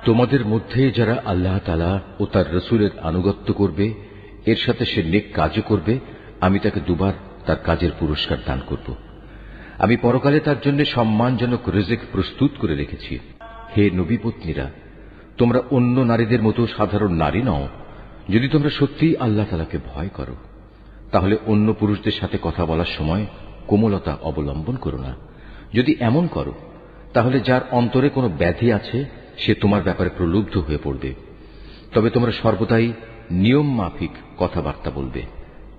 তোমাদের মধ্যে যারা আল্লাহ তাআলা ও তার রাসূলের আনুগত্য করবে, এর সাথে সে নেক কাজও করবে, আমি তাকে দুবার তার কাজের পুরস্কার দান করব। আমি পরকালে তার জন্য সম্মানজনক রিজিক প্রস্তুত করে রেখেছি। হে নবী পত্নীরা, তোমরা অন্য নারীদের মতো সাধারণ নারী নও। যদি তোমরা সত্যিই আল্লাহ তাআলাকে ভয় করো, তাহলে অন্য পুরুষদের সাথে কথা বলার সময় কোমলতা অবলম্বন করো না। যদি এমন করো, তাহলে যার অন্তরে কোনো ব্যাধি আছে সে তোমার ব্যাপারে প্রলুব্ধ হয়ে পড়বে। তবে তোমরা সর্বদাই নিয়ম মাফিক কথাবার্তা বলবে।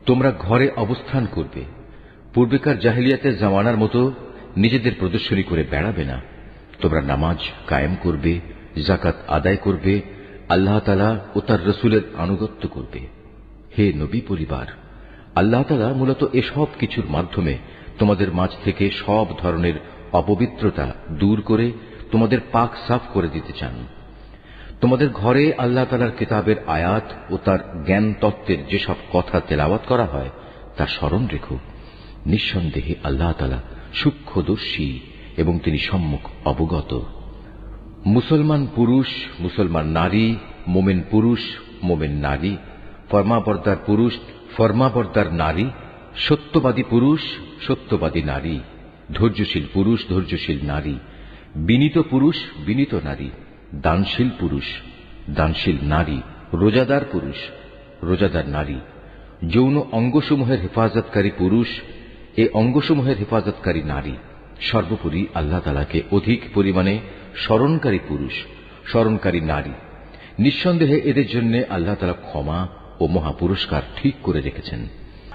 তোমরা ঘরে অবস্থান করবে। পূর্বেকার জাহেলিয়াতের জামানার মতো নিজেদের প্রদর্শনী করে বেড়াবে না। তোমরা নামাজ কায়েম করবে, যাকাত আদায় করবে, আল্লাহ তাআলা ও তার রাসূলের আনুগত্য করবে। হে নবী পরিবার, আল্লাহ তাআলা মূলত এসব কিছুর মাধ্যমে তোমাদের মাঝ থেকে সব ধরনের অপবিত্রতা দূর করে তোমাদের পাক সাফ করে দিতে চান। তোমাদের ঘরে আল্লাহ তাআলার কিতাবের আয়াত ও তার জ্ঞান তত্ত্বের যেসব কথা তেলাওয়াত করা হয় তা স্মরণ রেখো। নিঃসন্দেহে আল্লাহ তাআলা সূক্ষ্মদর্শী এবং তিনি সম্মুখ অবগত। মুসলমান পুরুষ, মুসলমান নারী, মোমেন পুরুষ, মোমেন নারী, ফরমাবরদার পুরুষ, ফরমাবরদার নারী, সত্যবাদী পুরুষ, সত্যবাদী নারী, ধৈর্যশীল পুরুষ, ধৈর্যশীল নারী, বিনীত পুরুষ, বিনীত নারী, দানশীল পুরুষ, দানশীল নারী, রোজাদার পুরুষ, রোজাদার নারী, যৌন অঙ্গসমূহের হেফাজতকারী পুরুষ, এ অঙ্গসমূহের হেফাজতকারী নারী, সর্বোপরি আল্লাহ তাআলাকে অধিক পরিমাণে স্মরণকারী পুরুষ, স্মরণকারী নারী। নিঃসন্দেহে এদের জন্য আল্লাহ তাআলা ক্ষমা ও মহাপুরস্কার ঠিক করে রেখেছেন।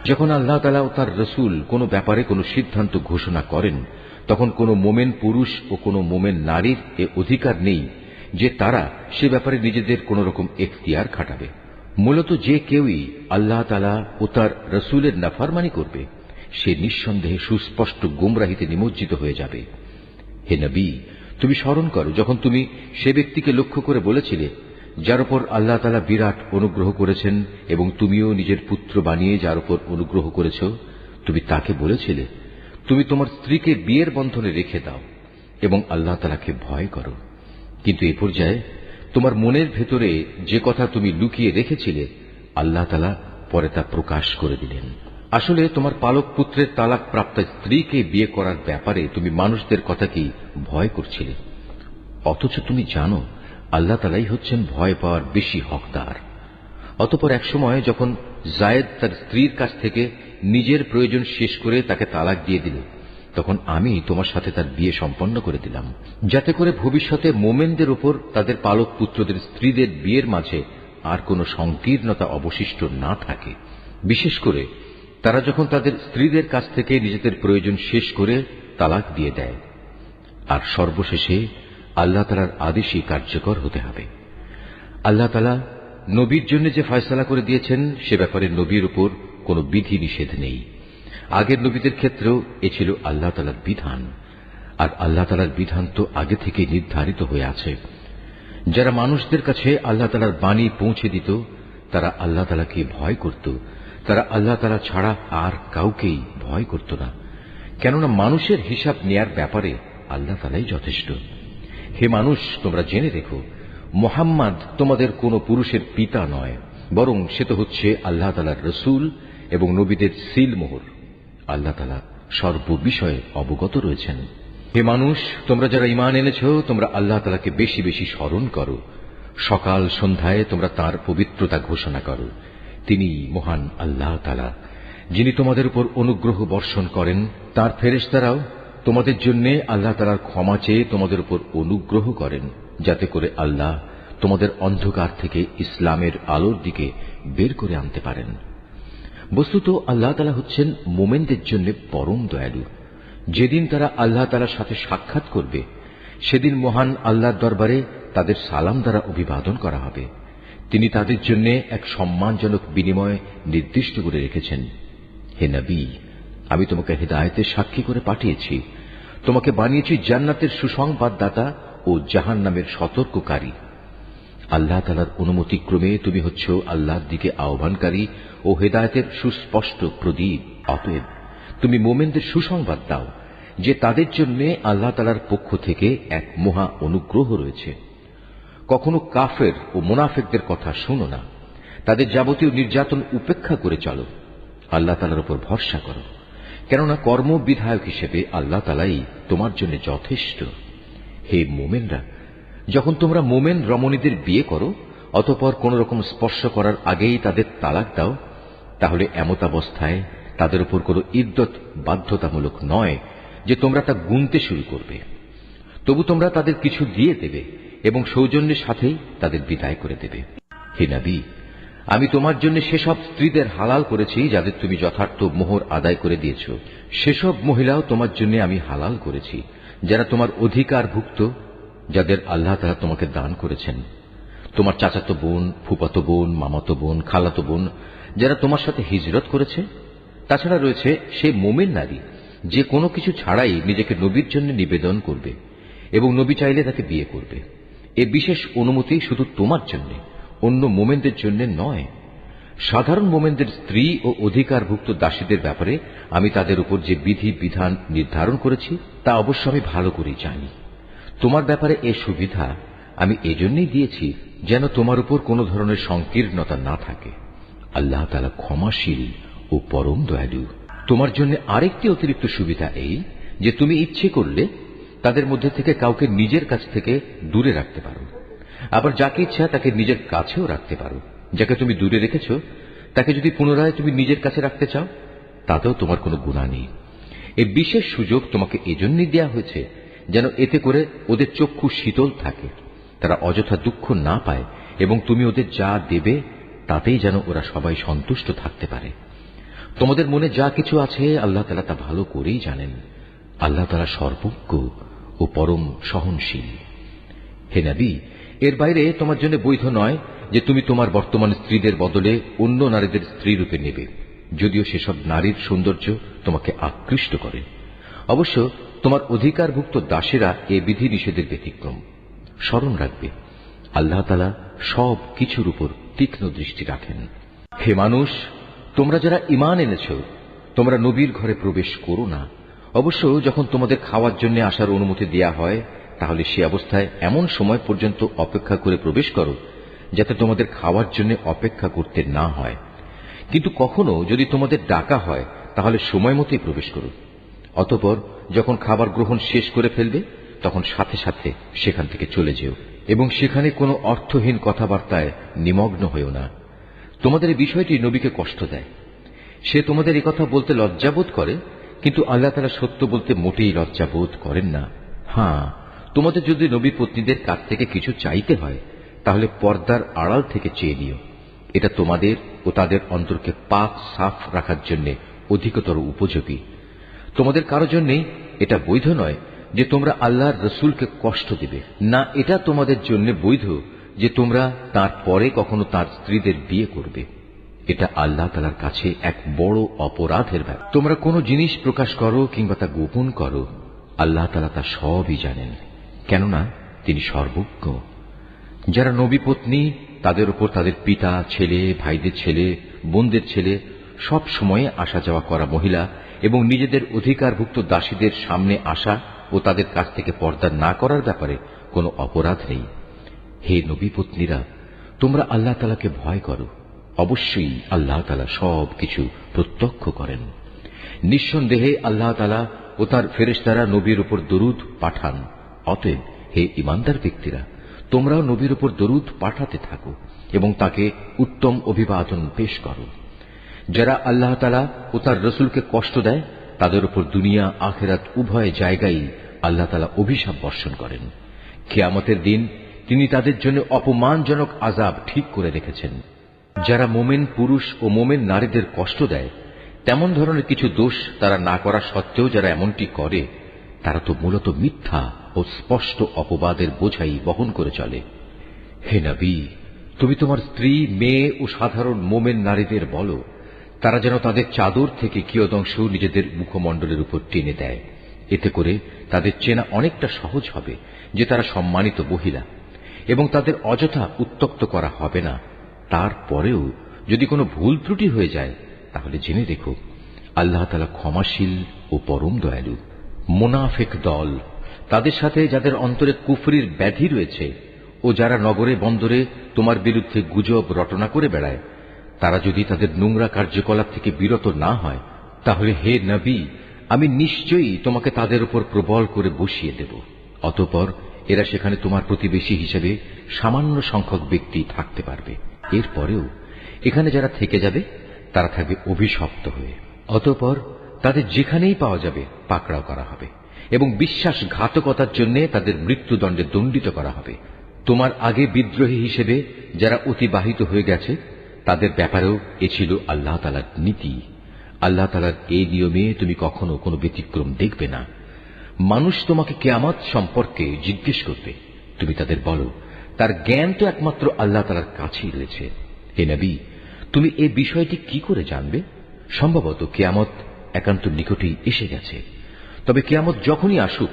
যখন আল্লাহ তাআলা ও তার রাসূল কোনো ব্যাপারে কোনো সিদ্ধান্ত ঘোষণা করেন, তখন কোনো মোমেন পুরুষ ও কোনো মোমেন নারীর এ অধিকার নেই যে তারা সে ব্যাপারে নিজেদের কোন রকম এখতিয়ার খাটাবে। মূলত যে কেউই আল্লাহ তাআলা ও তার রাসূলের নাফরমানি করবে, সে নিঃসন্দেহে সুস্পষ্ট গুমরাহিতে নিমজ্জিত হয়ে যাবে। হে নবী, তুমি স্মরণ করো যখন তুমি সে ব্যক্তিকে লক্ষ্য করে বলেছিলে, যার উপর আল্লাহ তাআলা বিরাট অনুগ্রহ করেছেন এবং তুমিও নিজের পুত্র বানিয়ে যার উপর অনুগ্রহ করেছ, তুমি তাকে বলেছিলে, তুমি তোমার স্ত্রীকে বিয়ের বন্ধনে রেখে দাও এবং আল্লাহ তাআলাকে ভয় করো। কিন্তু এ পর্যায়ে তোমার মনের ভেতরে যে কথা তুমি লুকিয়ে রেখেছিলে, আল্লাহ তাআলা পরে তা প্রকাশ করে দিলেন। আসলে তোমার পালক পুত্রের তালাক প্রাপ্ত স্ত্রীকে বিয়ে করার ব্যাপারে তুমি মানুষদের কথা কি ভয় করছিলে, অথচ তুমি জানো আল্লাহ তাআলাই হচ্ছেন ভয় পাওয়ার বেশি হকদার। অতঃপর একসময় যখন জায়েদ তার স্ত্রীর কাছ থেকে নিজের প্রয়োজন শেষ করে তাকে তালাক দিয়ে দিল, তখন আমি তোমার সাথে তার বিয়ে সম্পন্ন করে দিলাম, যাতে করে ভবিষ্যতে মোমেনদের উপর তাদের পালক পুত্রদের স্ত্রীদের বিয়ের মাঝে আর কোনো সংকীর্ণতা অবশিষ্ট না থাকে। বিশেষ করে তারা যখন তাদের স্ত্রীদের কাছ থেকে নিজেদের প্রয়োজন শেষ করে তালাক দিয়ে দেয়। আর সর্বশেষে আল্লাহ তাআলার আদেশই কার্যকর হতে হবে। আল্লাহ তাআলা নবীর জন্য যে ফয়সালা করে দিয়েছেন সে ব্যাপারে নবীর উপর কোনো বিধি নিষেধ নেই। আগের নবীদের ক্ষেত্রেও এ ছিল আল্লাহ তাআলার বিধান, আর আল্লাহ তাআলার বিধান তো আগে থেকে নির্ধারিত হয়ে আছে। যারা মানুষদের কাছে আল্লাহ তাআলার বাণী পৌঁছে দিত, তারা আল্লাহ তাআলাকে ভয় করত, তারা আল্লাহ তাআলা ছাড়া আর কাউকেই ভয় করত না, কেননা মানুষের হিসাব নেয়ার ব্যাপারে আল্লাহ তাআলাই যথেষ্ট। হে মানুষ, তোমরা জেনে রেখো, মুহাম্মদ তোমাদের কোন পুরুষের পিতা নয়, বরং সে তো হচ্ছে আল্লাহ তাআলার রাসূল এবং নবীদের সিল মোহর। আল্লাহ তাআলা সর্ববিষয়ে অবগত রয়েছেন। হে মানুষ, তোমরা যারা ঈমান এনেছ, তোমরা আল্লাহ তাআলাকে বেশি বেশি স্মরণ করো। সকাল সন্ধ্যায় তোমরা তাঁর পবিত্রতা ঘোষণা করো। তিনি মহান আল্লাহ তাআলা, যিনি তোমাদের উপর অনুগ্রহ বর্ষণ করেন। তাঁর ফেরেশতারাও তোমাদের জন্য আল্লাহ তাআলার ক্ষমা চেয়ে তোমাদের উপর অনুগ্রহ করেন, যাতে করে আল্লাহ তোমাদের অন্ধকার থেকে ইসলামের আলোর দিকে বের করে আনতে পারেন। বস্তুত আল্লাহ তাআলা হচ্ছেন মুমিনদের জন্য পরম দয়ালু। যেদিন তারা আল্লাহ তাআলার সাথে সাক্ষাৎ করবে, সেদিন মহান আল্লাহর দরবারে তাদের সালাম দ্বারা অভিবাদন করা হবে। তিনি তাদের জন্য এক সম্মানজনক বিনিময় নির্দিষ্ট করে রেখেছেন। হে নবী, আমি তোমাকে হিদায়াতের সাক্ষী করে পাঠিয়েছি, তোমাকে বানিয়েছি জান্নাতের সুসংবাদদাতা ও জাহান্নামের সতর্ককারী। আল্লাহ তাআলার অনুমতিক্রমে তুমি হচ্ছ আল্লাহর দিকে আহ্বানকারী ও হিদায়াতের সুস্পষ্ট প্রদীপ। অতএব তুমি মুমিনদের সুসংবাদ দাও যে তাদের জন্য আল্লাহ তাআলার পক্ষ থেকে এক মহা অনুগ্রহ রয়েছে। কখনো কাফের ও মুনাফিকদের কথা শুনো না। তাদের যাবতীয় নির্যাতন উপেক্ষা করে চলো। আল্লাহ তাআলার উপর ভরসা করো, কেননা কর্ম বিধায়ক হিসেবে আল্লাহ তাআলাই তোমার জন্য যথেষ্ট। হে মোমেনরা, যখন তোমরা মোমেন রমণীদের বিয়ে করো অতঃপর কোন রকম স্পর্শ করার আগেই তাদের তালাক দাও, তাহলে এমতাবস্থায় তাদের উপর কোন ইদ্দত বাধ্যতামূলক নয় যে তোমরা তা গুনতে শুরু করবে। তবু তোমরা তাদের কিছু দিয়ে দেবে এবং সৌজন্যের সাথেই তাদের বিদায় করে দেবে। হে নবী, আমি তোমার জন্য সেসব স্ত্রীদের হালাল করেছি যাদের তুমি যথার্থ মোহর আদায় করে দিয়েছ। সেসব মহিলাও তোমার জন্য আমি হালাল করেছি যারা তোমার অধিকারভুক্ত, যাদের আল্লাহ তাআলা তোমাকে দান করেছেন। তোমার চাচাতো বোন, ফুফাতো বোন, মামাতো বোন, খালাতো বোন যারা তোমার সাথে হিজরত করেছে। তাছাড়া রয়েছে সেই মোমেন নারী যে কোনো কিছু ছাড়াই নিজেকে নবীর জন্য নিবেদন করবে এবং নবী চাইলে তাকে বিয়ে করবে। এ বিশেষ অনুমতি শুধু তোমার জন্য, অন্য মোমেনদের জন্য নয়। সাধারণ মোমেনদের স্ত্রী ও অধিকারভুক্ত দাসীদের ব্যাপারে আমি তাদের উপর যে বিধি বিধান নির্ধারণ করেছি তা অবশ্য আমি ভালো করেই জানি। তোমার ব্যাপারে এ সুবিধা আমি এজন্যই দিয়েছি যেন তোমার উপর কোনো ধরনের সংকীর্ণতা না থাকে। আল্লাহ তাআলা ক্ষমাশীল ও পরম দয়ালু। তোমার জন্য আরেকটি অতিরিক্ত সুবিধা এই যে তুমি ইচ্ছে করলে তাদের মধ্যে থেকে কাউকে নিজের কাছ থেকে দূরে রাখতে পারো, আবার যাকে ইচ্ছা তাকে নিজের কাছেও রাখতে পারো। যাকে তুমি দূরে রেখেছ তাকে যদি পুনরায় তুমি নিজের কাছে রাখতে চাও তাতেও তোমার কোনো গুনাহ নেই। এই বিশেষ সুযোগ তোমাকে এজন্যই দেয়া হয়েছে যেন এতে করে ওদের চক্ষু শীতল থাকে, তারা অযথা দুঃখ না পায় এবং তুমি ওদের যা দেবে তাতেই যেন ওরা সবাই সন্তুষ্ট থাকতে পারে। তোমাদের মনে যা কিছু আছে আল্লাহ তাআলা তা ভালো করেই জানেন। আল্লাহ তাআলা সর্বজ্ঞ ও পরম সহনশীল। হে নবী, এর বাইরে তোমার জন্য বৈধ নয় যে তুমি তোমার বর্তমান স্ত্রীদের বদলে অন্য নারীদের স্ত্রী রূপে নেবে, যদিও সেসব নারীর সৌন্দর্য তোমাকে আকৃষ্ট করে। অবশ্য তোমার অধিকারভুক্ত দাসেরা এ বিধি নিষেধের ব্যতিক্রম। স্মরণ রাখবে, আল্লাহ তাআলা সব কিছুর উপর তীক্ষ্ণ দৃষ্টি রাখেন। হে মানুষ, তোমরা যারা ঈমান এনেছ, তোমরা নবীর ঘরে প্রবেশ করো না। অবশ্য যখন তোমাদের খাওয়ার জন্য আসার অনুমতি দেয়া হয় তাহলে সে অবস্থায় এমন সময় পর্যন্ত অপেক্ষা করে প্রবেশ করো যাতে তোমাদের খাওয়ার জন্য অপেক্ষা করতে না হয়। কিন্তু কখনো যদি তোমাদের ডাকা হয় তাহলে সময় মতোই প্রবেশ করো। অতঃপর যখন খাবার গ্রহণ শেষ করে ফেলবে তখন সাথে সাথে সেখান থেকে চলে যেও এবং সেখানে কোনো অর্থহীন কথাবার্তায় নিমগ্ন হয়েও না। তোমাদের এই বিষয়টি নবীকে কষ্ট দেয়। সে তোমাদের এই কথা বলতে লজ্জাবোধ করে, কিন্তু আল্লাহ তাআলা সত্য বলতে মোটেই লজ্জাবোধ করেন না। হ্যাঁ, তোমাদের যদি নবী পত্নীদের কাছ থেকে কিছু চাইতে হয় তাহলে পর্দার আড়াল থেকে চেয়ে নিও। এটা তোমাদের ও তাদের অন্তরকে পাক সাফ রাখার জন্য অধিকতর উপযোগী। তোমাদের কারো জন্যই এটা বৈধ নয় যে তোমরা আল্লাহর রসুলকে কষ্ট দিবে, না এটা তোমাদের জন্য বৈধ যে তোমরা তার পরে কখনো তার স্ত্রীদের বিয়ে করবে। এটা আল্লাহ তাআলার কাছে এক বড় অপরাধের ব্যাপার। তোমরা কোনো জিনিস প্রকাশ করো কিংবা তা গোপন করো, আল্লাহ তাআলা তা সবই জানেন, কেননা তিনি সর্বজ্ঞ। যারা নবী পত্নী তাদের উপর তাদের পিতা, ছেলে, ভাইদের ছেলে, বোনদের ছেলে সব সময়ে আসা যাওয়া করা মহিলা এবং নিজেদের অধিকারভুক্ত দাসীদের সামনে আসা ও তাদের কাছ থেকে পর্দা না করার ব্যাপারে কোনো অপরাধ নেই। হে নবী পত্নীরা, তোমরা আল্লাহ তাআলাকে ভয় করো। অবশ্যই আল্লাহ তাআলা সব কিছু প্রত্যক্ষ করেন। নিঃসন্দেহে আল্লাহ তাআলা ও তার ফেরেশতারা নবীর উপর দরুদ পাঠান। অতএব হে ঈমানদার ব্যক্তিরা, তোমরাও নবীর উপর দরুদ পাঠাতে থাকো এবং তাকে উত্তম অভিবাদন পেশ করো। যারা আল্লাহ তাআলা ও তার রসুলকে কষ্ট দেয় তাদের উপর দুনিয়া আখিরাত উভয় জায়গায় আল্লাহ তাআলা অভিশাপ বর্ষণ করেন। কিয়ামতের দিন তিনি তাদের জন্য অপমানজনক আযাব ঠিক করে রেখেছেন। যারা মোমেন পুরুষ ও মোমেন নারীদের কষ্ট দেয় তেমন ধরনের কিছু দোষ তারা না করা সত্ত্বেও যারা এমনটি করে তারা তো মূলত মিথ্যা ও স্পষ্ট অপবাদের বোঝাই বহন করে চলে। হে নবী, তুমি তোমার স্ত্রী, মেয়ে ও সাধারণ মোমেন নারীদের বলো তারা যেন তাদের চাদর থেকে কিয়দংশ নিজেদের মুখমণ্ডলের উপর টেনে দেয়। এতে করে তাদের চেনা অনেকটা সহজ হবে যে তারা সম্মানিত মহিলা এবং তাদের অযথা উত্ত্যক্ত করা হবে না। তারপরেও যদি কোনো ভুল ত্রুটি হয়ে যায় তাহলে জেনে রেখো আল্লাহ তাআলা ক্ষমাশীল ও পরম দয়ালু। মুনাফিক দল, তাদের সাথে যাদের অন্তরে কুফরির ব্যাধি রয়েছে, ও যারা নগরে বন্দরে তোমার বিরুদ্ধে গুজব রটনা করে বেড়ায়, তারা যদি তাদের নোংরা কার্যকলাপ থেকে বিরত না হয়, তাহলে হে নবী, আমি নিশ্চয়ই তোমাকে তাদের উপর প্রবল করে বসিয়ে দেব। অতঃপর এরা সেখানে তোমার প্রতিবেশী হিসেবে সামান্য সংখ্যক ব্যক্তি থাকতে পারবে। এরপরেও এখানে যারা থেকে যাবে তারা থাকবে অভিশপ্ত হয়ে। অতঃপর তাদের যেখানেই পাওয়া যাবে পাকড়াও করা হবে এবং বিশ্বাসঘাতকতার জন্য তাদের মৃত্যুদণ্ডে দণ্ডিত করা হবে। তোমার আগে বিদ্রোহী হিসেবে যারা অতিবাহিত হয়ে গেছে তাদের ব্যাপারেও এ ছিল আল্লাহ তাআলার নীতি। আল্লাহ তাআলার এই নিয়মে তুমি কখনো কোনো ব্যতিক্রম দেখবে না। মানুষ তোমাকে কিয়ামত সম্পর্কে জিজ্ঞেস করবে, তুমি তাদের বলো, তার জ্ঞান তো একমাত্র আল্লাহ তাআলার কাছেই রয়েছে। হে নবী, তুমি এই বিষয়টি কি করে জানবে? সম্ভবত কিয়ামত একান্ত নিকটেই এসে গেছে। তবে কিয়ামত যখনই আসুক,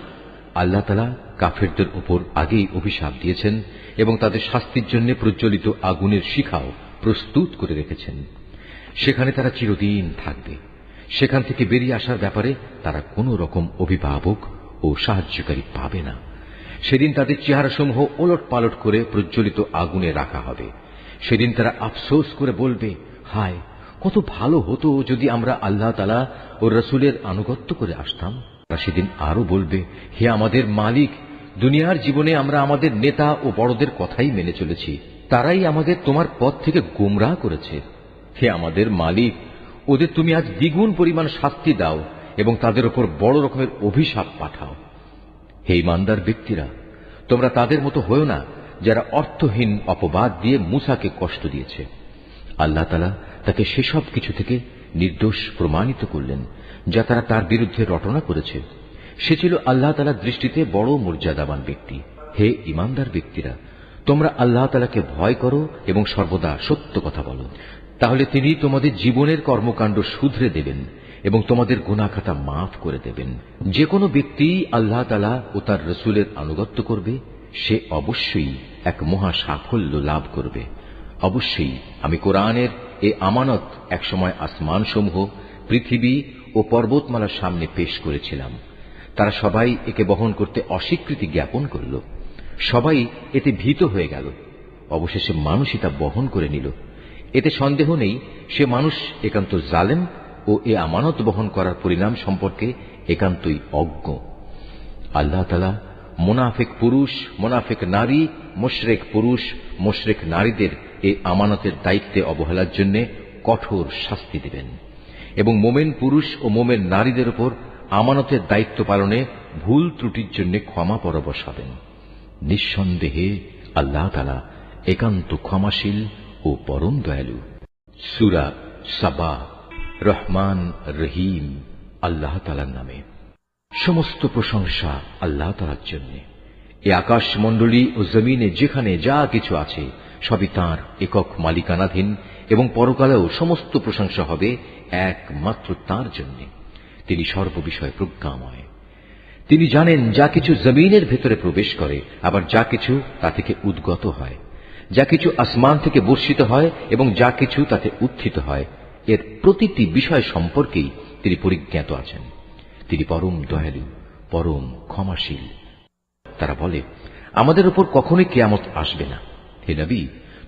আল্লাহ তাআলা কাফেরদের উপর আগেই অভিশাপ দিয়েছেন এবং তাদের শাস্তির জন্য প্রজ্বলিত আগুনের শিখাও প্রস্তুত করে রেখেছেন। সেখানে তারা চিরদিন থাকবে। সেখান থেকে বেরিয়ে আসার ব্যাপারে তারা কোনো রকম অভিভাবক ও সাহায্যকারী পাবে না। সেদিন তাদের চেহারাসমূহ ওলট পালট করে প্রজ্বলিত আগুনে রাখা হবে। সেদিন তারা আফসোস করে বলবে, হায়, কত ভালো হতো যদি আমরা আল্লাহ তাআলা ও রাসূলের আনুগত্য করে আসতাম। তারা সেদিন আরো বলবে, হে আমাদের মালিক, দুনিয়ার জীবনে আমরা আমাদের নেতা ও বড়দের কথাই মেনে চলেছি, তারাই আমাদের তোমার পথ থেকে গোমরাহ করেছে। হে আমাদের মালিক, ওদের তুমি আজ দ্বিগুণ পরিমাণ শাস্তি দাও এবং তাদের উপর বড় রকমের অভিশাপ পাঠাও। হে ঈমানদার ব্যক্তিরা, তোমরা তাদের মতো হয়ো না যারা অর্থহীন অপবাদ দিয়ে মূসাকে কষ্ট দিয়েছে। আল্লাহ তাআলা তাকে সেসব কিছু থেকে নির্দোষ প্রমাণিত করলেন যা তারা তার বিরুদ্ধে রটনা করেছে। সে ছিল আল্লাহ তাআলার দৃষ্টিতে বড় মর্যাদাবান ব্যক্তি। হে ঈমানদার ব্যক্তিরা, তোমরা আল্লাহ তাআলাকে ভয় করো এবং সর্বদা সত্য কথা বলো, তাহলে তিনি তোমাদের জীবনের কর্মকাণ্ড শুধরে দেবেন এবং তোমাদের গুনাহ খাতা মাফ করে দেবেন। যে কোনো ব্যক্তি আল্লাহ তাআলা ও তার রাসূলের আনুগত্য করবে, সে অবশ্যই এক মহা সাফল্য লাভ করবে। অবশ্যই আমি কোরআনের এই আমানত একসময় আসমানসমূহ, পৃথিবী ও পর্বতমালার সামনে পেশ করেছিলাম। তারা সবাই একে বহন করতে অস্বীকৃতি জ্ঞাপন করল। সবাই এতে ভীত হয়ে গেল। অবশেষে মানুষই তা বহন করে নিল। এতে সন্দেহ নেই সে মানুষ একান্ত জালেম ও এ আমানত বহন করার পরিণাম সম্পর্কে একান্তই অজ্ঞ। আল্লাহ তাআলা মুনাফিক পুরুষ, মুনাফিক নারী, মুশরিক পুরুষ, মুশরিক নারীদের এই আমানতের দায়িত্বে অবহেলার জন্য কঠোর শাস্তি দেবেন এবং মোমেন পুরুষ ও মোমেন নারীদের উপর আমানতের দায়িত্ব পালনে ভুল ত্রুটির জন্য ক্ষমা পরবশ হবেন। নিঃসন্দেহে আল্লাহ তাআলা একান্ত ক্ষমাশীল ও পরম দয়ালু। সূরা সাবা। রহমান রহিম আল্লাহ তাআলার নামে। সমস্ত প্রশংসা আল্লাহ তাআলার জন্য। এই আকাশমণ্ডলী ও জমিনে যেখানে যা কিছু আছে সবই তাঁর একক মালিকানাধীন এবং পরকালেও সমস্ত প্রশংসা হবে একমাত্র তাঁর জন্য। তিনি সর্ববিষয়ে প্রজ্ঞাময়। তিনি জানেন যা কিছু জমিনের ভেতরে প্রবেশ করে, আবার যা কিছু তা থেকে উদ্গত হয়, যা কিছু আসমান থেকে বর্ষিত হয় এবং যা কিছু তাতে উত্থিত হয়। এর প্রতিটি বিষয় সম্পর্কেই তিনি পরিজ্ঞাত আছেন। তিনি পরম দয়ালু, পরম ক্ষমাশীল। তারা বলে, আমাদের উপর কখনোই কিয়ামত আসবে না। হে নবী,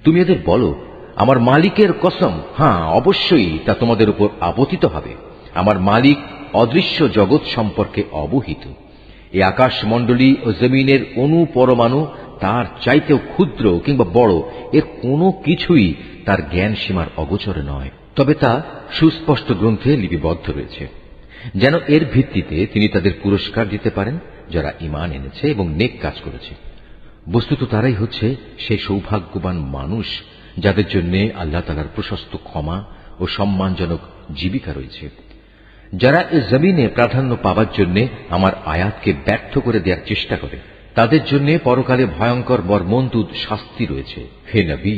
তুমি এদের বলো, আমার মালিকের কসম, হ্যাঁ অবশ্যই তা তোমাদের উপর আপতিত হবে। আমার মালিক অদৃশ্য জগৎ সম্পর্কে অবহিত। এই আকাশমণ্ডলী ও জমিনের অণু পরমাণু তার চাইতেও ক্ষুদ্র কিংবা বড়, এর কোনো কিছুই তার জ্ঞান সীমার অগোচরে নয়। তবে তা সুস্পষ্ট গ্রন্থে লিপিবদ্ধ রয়েছে, যেন এর ভিত্তিতে তিনি তাদের পুরস্কার দিতে পারেন যারা ঈমান এনেছে এবং নেক কাজ করেছে। বস্তুত তারাই হচ্ছে সেই সৌভাগ্যবান মানুষ যাদের জন্য আল্লাহ তাআলার প্রশস্ত ক্ষমা ও সম্মানজনক জীবিকা রয়েছে, যারা এ জমিনে প্রাধান্য পাবার জন্য আমার আয়াতকে ব্যর্থ করে দেওয়ার চেষ্টা করে। তাদের জন্য পরকালে ভয়ঙ্কর মর্মন্তুদ শাস্তি রয়েছে। হে নবী,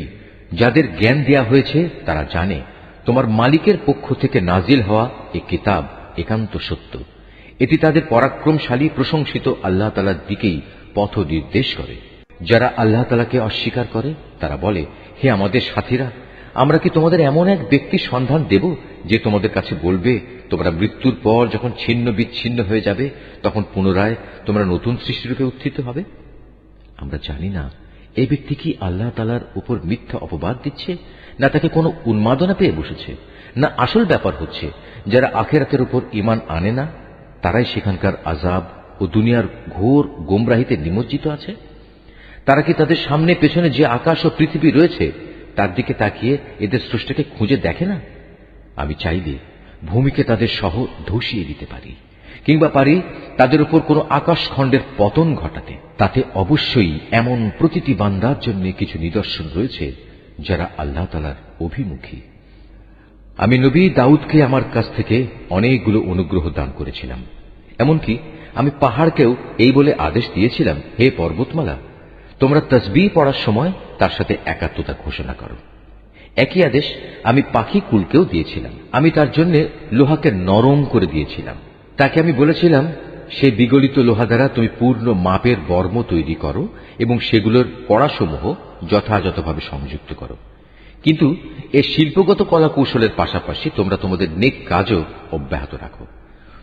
যাদের জ্ঞান দেয়া হয়েছে তারা জানে তোমার মালিকের পক্ষ থেকে নাজিল হওয়া এ কিতাব একান্ত সত্য। এটি তাদের পরাক্রমশালী প্রশংসিত আল্লাহ তাআলার দিকেই পথ নির্দেশ করে। যারা আল্লাহ তাআলাকে অস্বীকার করে তারা বলে, হে আমাদের সাথীরা, আমরা কি তোমাদের এমন এক ব্যক্তির সন্ধান দেব যে তোমাদের কাছে বলবে, তোমরা মৃত্যুর পর যখন ছিন্ন বিচ্ছিন্ন হয়ে যাবে তখন পুনরায় তোমরা নতুন সৃষ্টিরূপে উত্থিত হবে? আমরা জানি না এই ব্যক্তি কি আল্লাহ তাআলার উপর মিথ্যা অপবাদ দিচ্ছে, না তাকে কোনো উন্মাদনা পেয়ে বসেছে, না আসল ব্যাপার হচ্ছে যারা আখিরাতের উপর ঈমান আনে না তারাই সেখানকার আযাব ও দুনিয়ার ঘোর গোমরাহিতে নিমজ্জিত আছে? তারা কি তাদের সামনে পেছনে যে আকাশ ও পৃথিবী রয়েছে তার দিকে তাকিয়ে এদের স্রষ্টাকে খুঁজে দেখে না? আমি চাইলে ভূমিকে তাদের সহ ধসিয়ে দিতে পারি, কিংবা পারি তাদের উপর কোনো আকাশখণ্ডের পতন ঘটাতে। তাতে অবশ্যই এমন প্রতিটি বান্দার জন্য কিছু নিদর্শন রয়েছে যারা আল্লাহ তাআলার অভিমুখী। আমি নবী দাউদকে আমার কাছ থেকে অনেকগুলো অনুগ্রহ দান করেছিলাম। এমনকি আমি পাহাড়কেও এই বলে আদেশ দিয়েছিলাম, হে পর্বতমালা, তোমরা তাসবিহ পড়ার সময় তার সাথে একাত্মতা ঘোষণা করো। একই আদেশ আমি পাখি কুলকেও দিয়েছিলাম। আমি তার জন্য লোহাকে নরম করে দিয়েছিলাম। তাকে আমি বলেছিলাম, সেই বিগলিত লোহা দ্বারা তুমি পূর্ণ মাপের বর্ম তৈরি করো এবং সেগুলোর কড়াসমূহ যথাযথভাবে সংযুক্ত করো। কিন্তু এই শিল্পগত কলা কৌশলের পাশাপাশি তোমরা তোমাদের নেক কাজও অব্যাহত রাখো।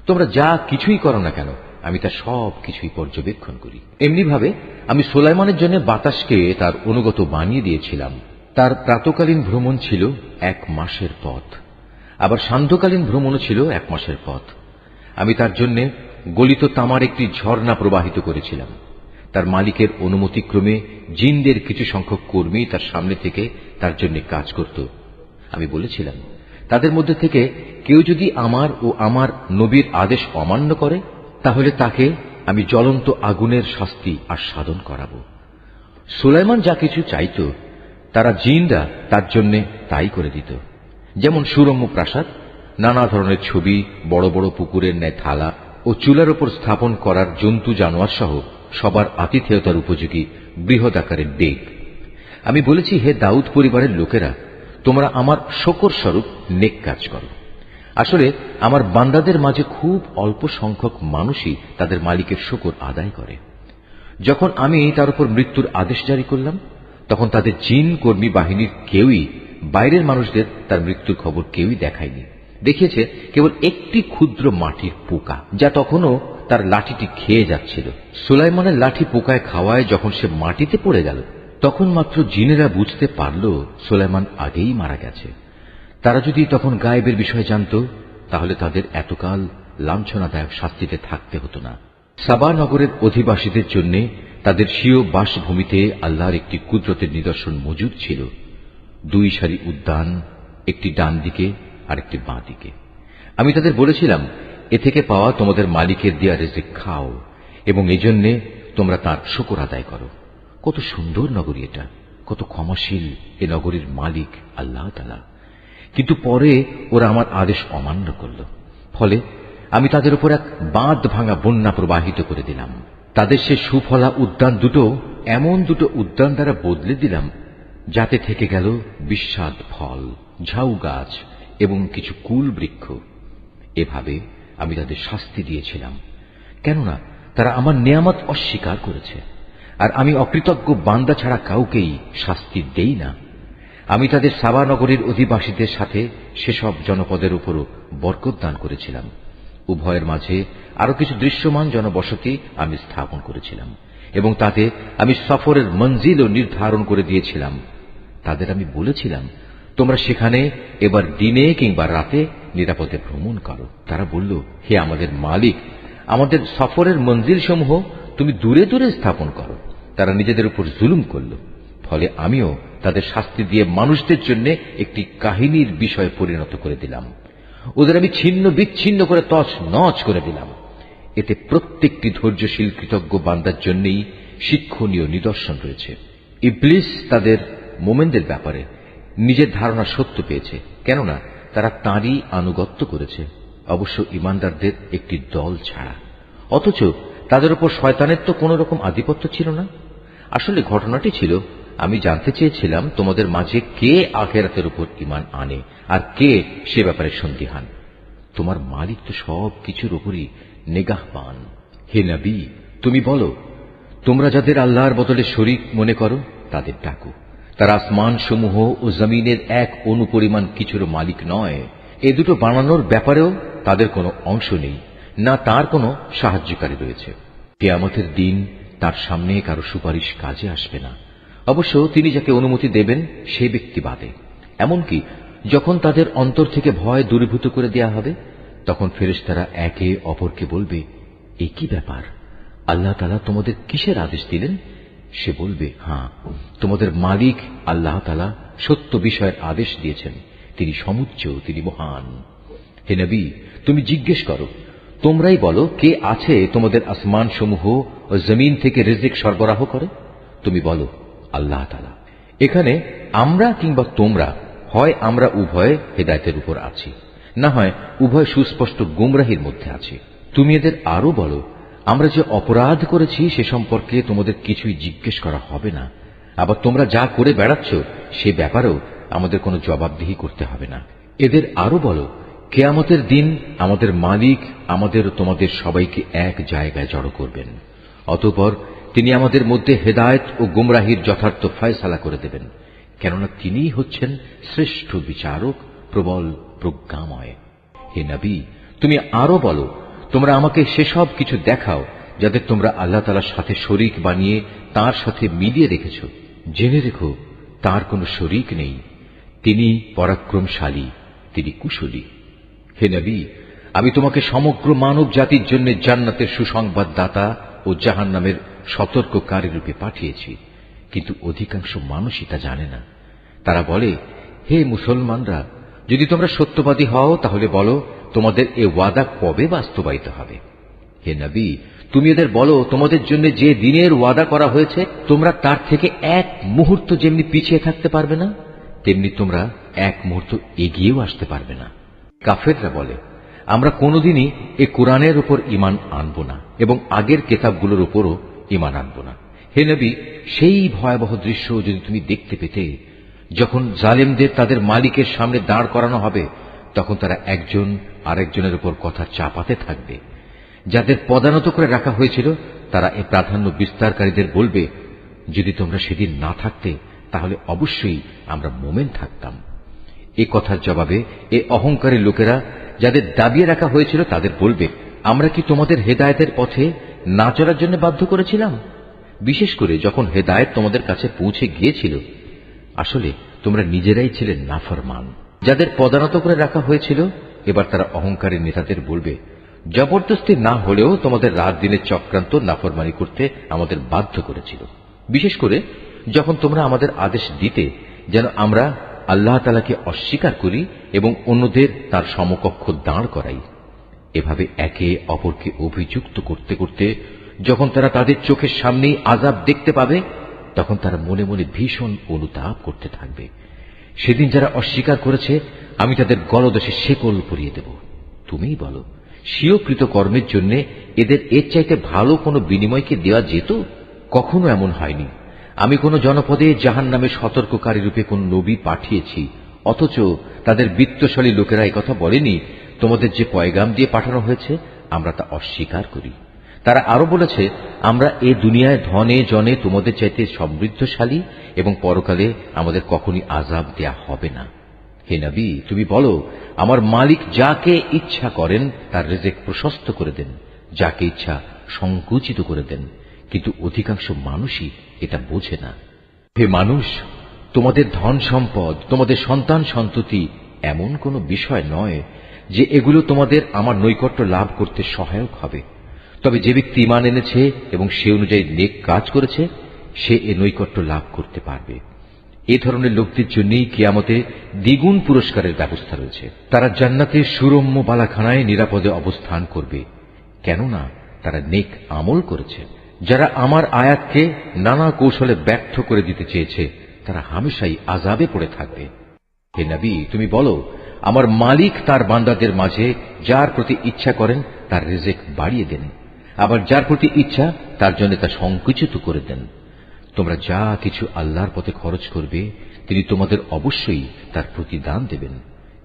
তোমরা যা কিছুই করো না কেন আমি তা সব কিছুই পর্যবেক্ষণ করি। এমনিভাবে আমি সুলাইমানের জন্য বাতাসকে তার অনুগত বানিয়ে দিয়েছিলাম। তার প্রাতকালীন ভ্রমণ ছিল 1 মাসের পথ, আবার সান্ধ্যকালীন ভ্রমণও ছিল 1 মাসের পথ। আমি তার জন্য গলিত তামার একটি ঝর্ণা প্রবাহিত করেছিলাম। তার মালিকের অনুমতিক্রমে জিনদের কিছু সংখ্যক কর্মী তার সামনে থেকে তার জন্য কাজ করত। আমি বলেছিলাম, তাদের মধ্যে থেকে কেউ যদি আমার ও আমার নবীর আদেশ অমান্য করে তাহলে তাকে আমি জ্বলন্ত আগুনের শাস্তি আস্বাদন করাব। সুলাইমান যা কিছু চাইত তারা জিনরা তার জন্য তাই করে দিত। যেমন সুরম্য প্রাসাদ, নানা ধরনের ছবি, বড় বড় পুকুরের ন্যায় থালা ও চুলার উপর স্থাপন করার জন্তু জানোয়ার সহ সবার আতিথেয়তার উপযোগী বৃহৎ আকারের ডেক। আমি বলেছি, হে দাউদ পরিবারের লোকেরা, তোমরা আমার শকর স্বরূপ নেক কাজ করো। আসলে আমার বান্দাদের মাঝে খুব অল্প সংখ্যক মানুষই তাদের মালিকের শকর আদায় করে। যখন আমি তার উপর মৃত্যুর আদেশ জারি করলাম তখন তাদের জিন কর্মী বাহিনীর কেউই বাইরের মানুষদের তার মৃত্যুর খবর কেউই দেখায়নি। দেখিয়েছে কেবল একটি ক্ষুদ্র মাটির পোকা, যা তখনও তার লাঠিটি খেয়ে যাচ্ছিল। সুলাইমানের লাঠি পোকায় খাওয়ায় যখন সে মাটিতে পড়ে গেল তখন মাত্র জিনেরা বুঝতে পারল সুলাইমান আগেই মারা গেছে। তারা যদি তখন গায়েবের বিষয় জানত তাহলে তাদের এতকাল লাঞ্ছনাদায়ক শাস্তিতে থাকতে হতো না। সাবা নগরের অধিবাসীদের জন্য তাদের স্বীয় বাসভূমিতে আল্লাহর একটি কুদরতের নিদর্শন মজুদ ছিল। 2 সারি উদ্যান, একটি ডান দিকে আর একটি বাঁ দিকে। আমি তাদের বলেছিলাম, এ থেকে পাওয়া তোমাদের মালিকের দেয়া রিজিক খাও এবং এজন্য তোমরা তাঁর শুকর আদায় করো। কত সুন্দর নগরী এটা, কত ক্ষমাশীল এ নগরীর মালিক আল্লাহ তাআলা। কিন্তু পরে ওরা আমার আদেশ অমান্য করল। ফলে আমি তাদের উপর এক বাঁধ ভাঙা বন্যা প্রবাহিত করে দিলাম। তাদের সে সুফলা উদ্যান দুটো এমন দুটো উদ্যান দ্বারা বদলে দিলাম যাতে থেকে গেল বিস্বাদ ফল, ঝাউ গাছ এবং কিছু কুল বৃক্ষ। এভাবে আমি তাদের শাস্তি দিয়েছিলাম, কেননা তারা আমার নেয়ামত অস্বীকার করেছে। আর আমি অকৃতজ্ঞ বান্দা ছাড়া কাউকেই শাস্তি দেই না। আমি তাদের সাবা নগরীর অধিবাসীদের সাথে সেসব জনপদের উপরও বরকত দান করেছিলাম। উভয়ের মাঝে আরো কিছু দৃশ্যমান জনবসতি আমি স্থাপন করেছিলাম এবং তাতে আমি সফরের মঞ্জিলও নির্ধারণ করে দিয়েছিলাম। তাদের আমি বলেছিলাম, তোমরা সেখানে এবার দিনে কিংবা রাতে নিরাপদে ভ্রমণ করো। তারা বলল, হে আমাদের মালিক, আমাদের সফরের মঞ্জিল সমূহ তুমি দূরে দূরে স্থাপন করো। তারা নিজেদের উপর জুলুম করল। ফলে আমিও তাদের শাস্তি দিয়ে মানুষদের জন্য একটি কাহিনীর বিষয় পরিণত করে দিলাম। ওদের আমি ছিন্ন বিচ্ছিন্ন করে তছ নছ করে দিলাম। এতে প্রত্যেকটি ধৈর্যশীল কৃতজ্ঞ বান্দার জন্যই শিক্ষণীয় নিদর্শন রয়েছে। ইবলিস তাদের মোমেনদের ব্যাপারে নিজের ধারণা সত্য পেয়েছে, কেননা তারা তাঁরই আনুগত্য করেছে, অবশ্য ইমানদারদের একটি দল ছাড়া। অথচ তাদের উপর শয়তানের তো কোন রকম আধিপত্য ছিল না। আসলে ঘটনাটি ছিল, আমি জানতে চেয়েছিলাম তোমাদের মাঝে কে আখিরাতের উপর ঈমান আনে আর কে সে ব্যাপারে সন্দিহান। তোমার মালিক তো সব কিছুর উপরই নিগাহবান। হে নবী, তুমি বলো, তোমরা যাদের আল্লাহর বদলে শরীক মনে করো তাদের ডাকো। তারা আসমান সমূহ ও জমিনের এক অনুপরিমাণ কিছুর মালিক নয়। এ দুটো বানানোর ব্যাপারেও তাদের কোনো অংশ নেই, না তার কোনো সাহায্যকারী রয়েছে। কিয়ামতের দিন তার সামনে কারো সুপারিশ কাজে আসবে না, অবশ্য তিনি যাকে অনুমতি দেবেন সেই ব্যক্তি বাদে। এমনকি যখন তাদের অন্তর থেকে ভয় দূরীভূত করে দেয়া হবে, তখন ফেরেশতারা একে অপরকে বলবে, এ কি ব্যাপার, আল্লাহ তাআলা তোমাদের কিসের আদেশ দিলেন? সে বলবে, হ্যাঁ, তোমাদের মালিক আল্লাহ তাআলা সত্য বিষয়ের আদেশ দিয়েছেন, তিনি সমুচ্চ, তিনি মহান। হে নবী, তুমি জিজ্ঞেস করো, তোমরাই বলো, কে আছে তোমাদের আসমান সমূহ ও জমিন থেকে রিজিক সরবরাহ করে? তুমি বলো, আল্লাহ তাআলা। এখানে আমরা কিংবা তোমরা, হয় আমরা উভয় হেদায়েতের উপর আছি, না হয় উভয় সুস্পষ্ট গুমরাহির মধ্যে আছি। তুমি এদের আরো বলো, আমরা যে অপরাধ করেছি সে সম্পর্কে তোমাদের কিছুই জিজ্ঞেস করা হবে না, আবার তোমরা যা করে বেড়াচ্ছ সে ব্যাপারেও আমাদের কোনো জবাবদিহি করতে হবে না। এদের আরো বলো, কিয়ামতের দিন আমাদের মালিক আমাদের ও তোমাদের সবাইকে এক জায়গায় জড়ো করবেন, অতঃপর তিনি আমাদের মধ্যে হেদায়েত ও গুমরাহির যথার্থ ফয়সালা করে দেবেন, কেননা তিনিই হচ্ছেন শ্রেষ্ঠ বিচারক, প্রবল প্রজ্ঞাময়। হে নবী, তুমি আরো বলো, তোমরা আমাকে সেসব কিছু দেখাও যাদের তোমরা আল্লাহ তাআলার সাথে শরীক বানিয়ে তার সাথে মিলিয়ে রেখেছ। জেনে রেখো, তার কোনো শরীক নেই, তিনি পরাক্রমশালী, তিনি কুশলী। হে নবী, আমি তোমাকে সমগ্র মানব জাতির জন্য জান্নাতের সুসংবাদদাতা ও জাহান্নামের সতর্ককারী রূপে পাঠিয়েছি, কিন্তু অধিকাংশ মানুষই তা জানে না। তারা বলে, হে মুসলমানরা, যদি তোমরা সত্যবাদী হও তাহলে বলো, তোমাদের এ ওয়াদা কবে বাস্তবায়িত হবে? হে নবী, তুমি এদের বলো, তোমাদের জন্য যে দিনের ওয়াদা করা হয়েছে তোমরা তার থেকে এক মুহূর্ত যেমনি পিছিয়ে থাকতে পারবে না, তেমনি তোমরা এক মুহূর্ত এগিয়েও আসতে পারবে না। কাফেররা বলে, আমরা কোনোদিনই এ কোরআনের উপর ঈমান আনব না এবং আগের কিতাবগুলোর উপরও ঈমান আনব না। হে নবী, সেই ভয়াবহ দৃশ্য যদি তুমি দেখতে পেতে, যখন জালেমদের তাদের মালিকের সামনে দাঁড় করানো হবে, তখন তারা একজন আরেকজনের উপর কথা চাপাতে থাকবে। যাদের পদানত করে রাখা হয়েছিল তারা এ প্রাধান্য বিস্তারকারীদের বলবে, যদি তোমরা সেদিন না থাকতে তাহলে অবশ্যই আমরা মোমেন থাকতাম। এ কথার জবাবে এ অহংকারী লোকেরা যাদের দাবিয়ে রাখা হয়েছিল তাদের বলবে, আমরা কি তোমাদের হেদায়েতের পথে না চলার জন্য বাধ্য করেছিলাম? বিশেষ করে যখন হেদায়েত তোমাদের কাছে পৌঁছে গিয়েছিল, আসলে তোমরা নিজেরাই ছিলে নাফরমান। যাদের পদানত করে রাখা হয়েছিল, এবার তারা অহংকারী নেতাদের বলবে, জবরদস্তি না হলেও তোমাদের রাত দিনের চক্রান্ত নাফরমানি করতে আমাদের বাধ্য করেছিল। বিশেষ করে যখন তোমরা আমাদের আদেশ দিতে যেন আমরা আল্লাহ তাআলাকে অস্বীকার করি এবং অন্যদের তার সমকক্ষ দাঁড় করাই। এভাবে একে অপরকে অভিযুক্ত করতে করতে যখন তারা তাদের চোখের সামনেই আযাব দেখতে পাবে, তখন তারা মনে মনে ভীষণ অনুতাপ করতে থাকবে। সেদিন যারা অস্বীকার করেছে আমি তাদের গলদেশে শেকল পরিয়ে দেব। তুমিই বলো, স্বীয়কৃত কর্মের জন্য এদের এর চাইতে ভালো কোনো বিনিময়কে দেওয়া যেত? কখনো এমন হয়নি। আমি কোন জনপদে জাহান্নামে সতর্ককারী রূপে কোন নবী পাঠিয়েছি, অথচ তাদের বিত্তশালী লোকেরা একথা বলেনি, তোমাদের যে পয়গাম দিয়ে পাঠানো হয়েছে আমরা তা অস্বীকার করি। তারা আরো বলেছে, আমরা এ দুনিয়ায় ধনে জনে তোমাদের চাইতে সমৃদ্ধশালী এবং পরকালে আমাদের কখনই আযাব দেয়া হবে না। হে নবী, তুমি বলো, আমার মালিক যাকে ইচ্ছা করেন তার রিজিক প্রশস্ত করে দেন, যাকে ইচ্ছা সংকুচিত করে দেন, কিন্তু অধিকাংশ মানুষই এটা বোঝে না। হে মানুষ, তোমাদের ধন সম্পদ, তোমাদের সন্তান সন্ততি এমন কোনো বিষয় নয় যে এগুলো তোমাদের আমার নৈকট্য লাভ করতে সহায়ক হবে। তবে যে ব্যক্তি ঈমান এনেছে এবং সে অনুযায়ী নেক কাজ করেছে, সে এ নৈকট্য লাভ করতে পারবে। এ ধরনের লোকদের জন্যই কিয়ামতে দ্বিগুণ পুরস্কারের ব্যবস্থা রয়েছে। তারা জান্নাতের সুরম্য বালাখানায় নিরাপদে অবস্থান করবে, কেননা তারা নেক আমল করেছে। যারা আমার আয়াতকে নানা কৌশলে ব্যর্থ করে দিতে চেয়েছে তারা হামেশাই আযাবে পড়ে থাকবে। হে নবী, তুমি বলো, আমার মালিক তার বান্দাদের মাঝে যার প্রতি ইচ্ছা করেন তার রিজিক বাড়িয়ে দেন, আবার যার প্রতি ইচ্ছা তার জন্য তা সংকুচিত করে দেন। তোমরা যা কিছু আল্লাহর পথে খরচ করবে তিনি তোমাদের অবশ্যই তার প্রতিদান দেবেন,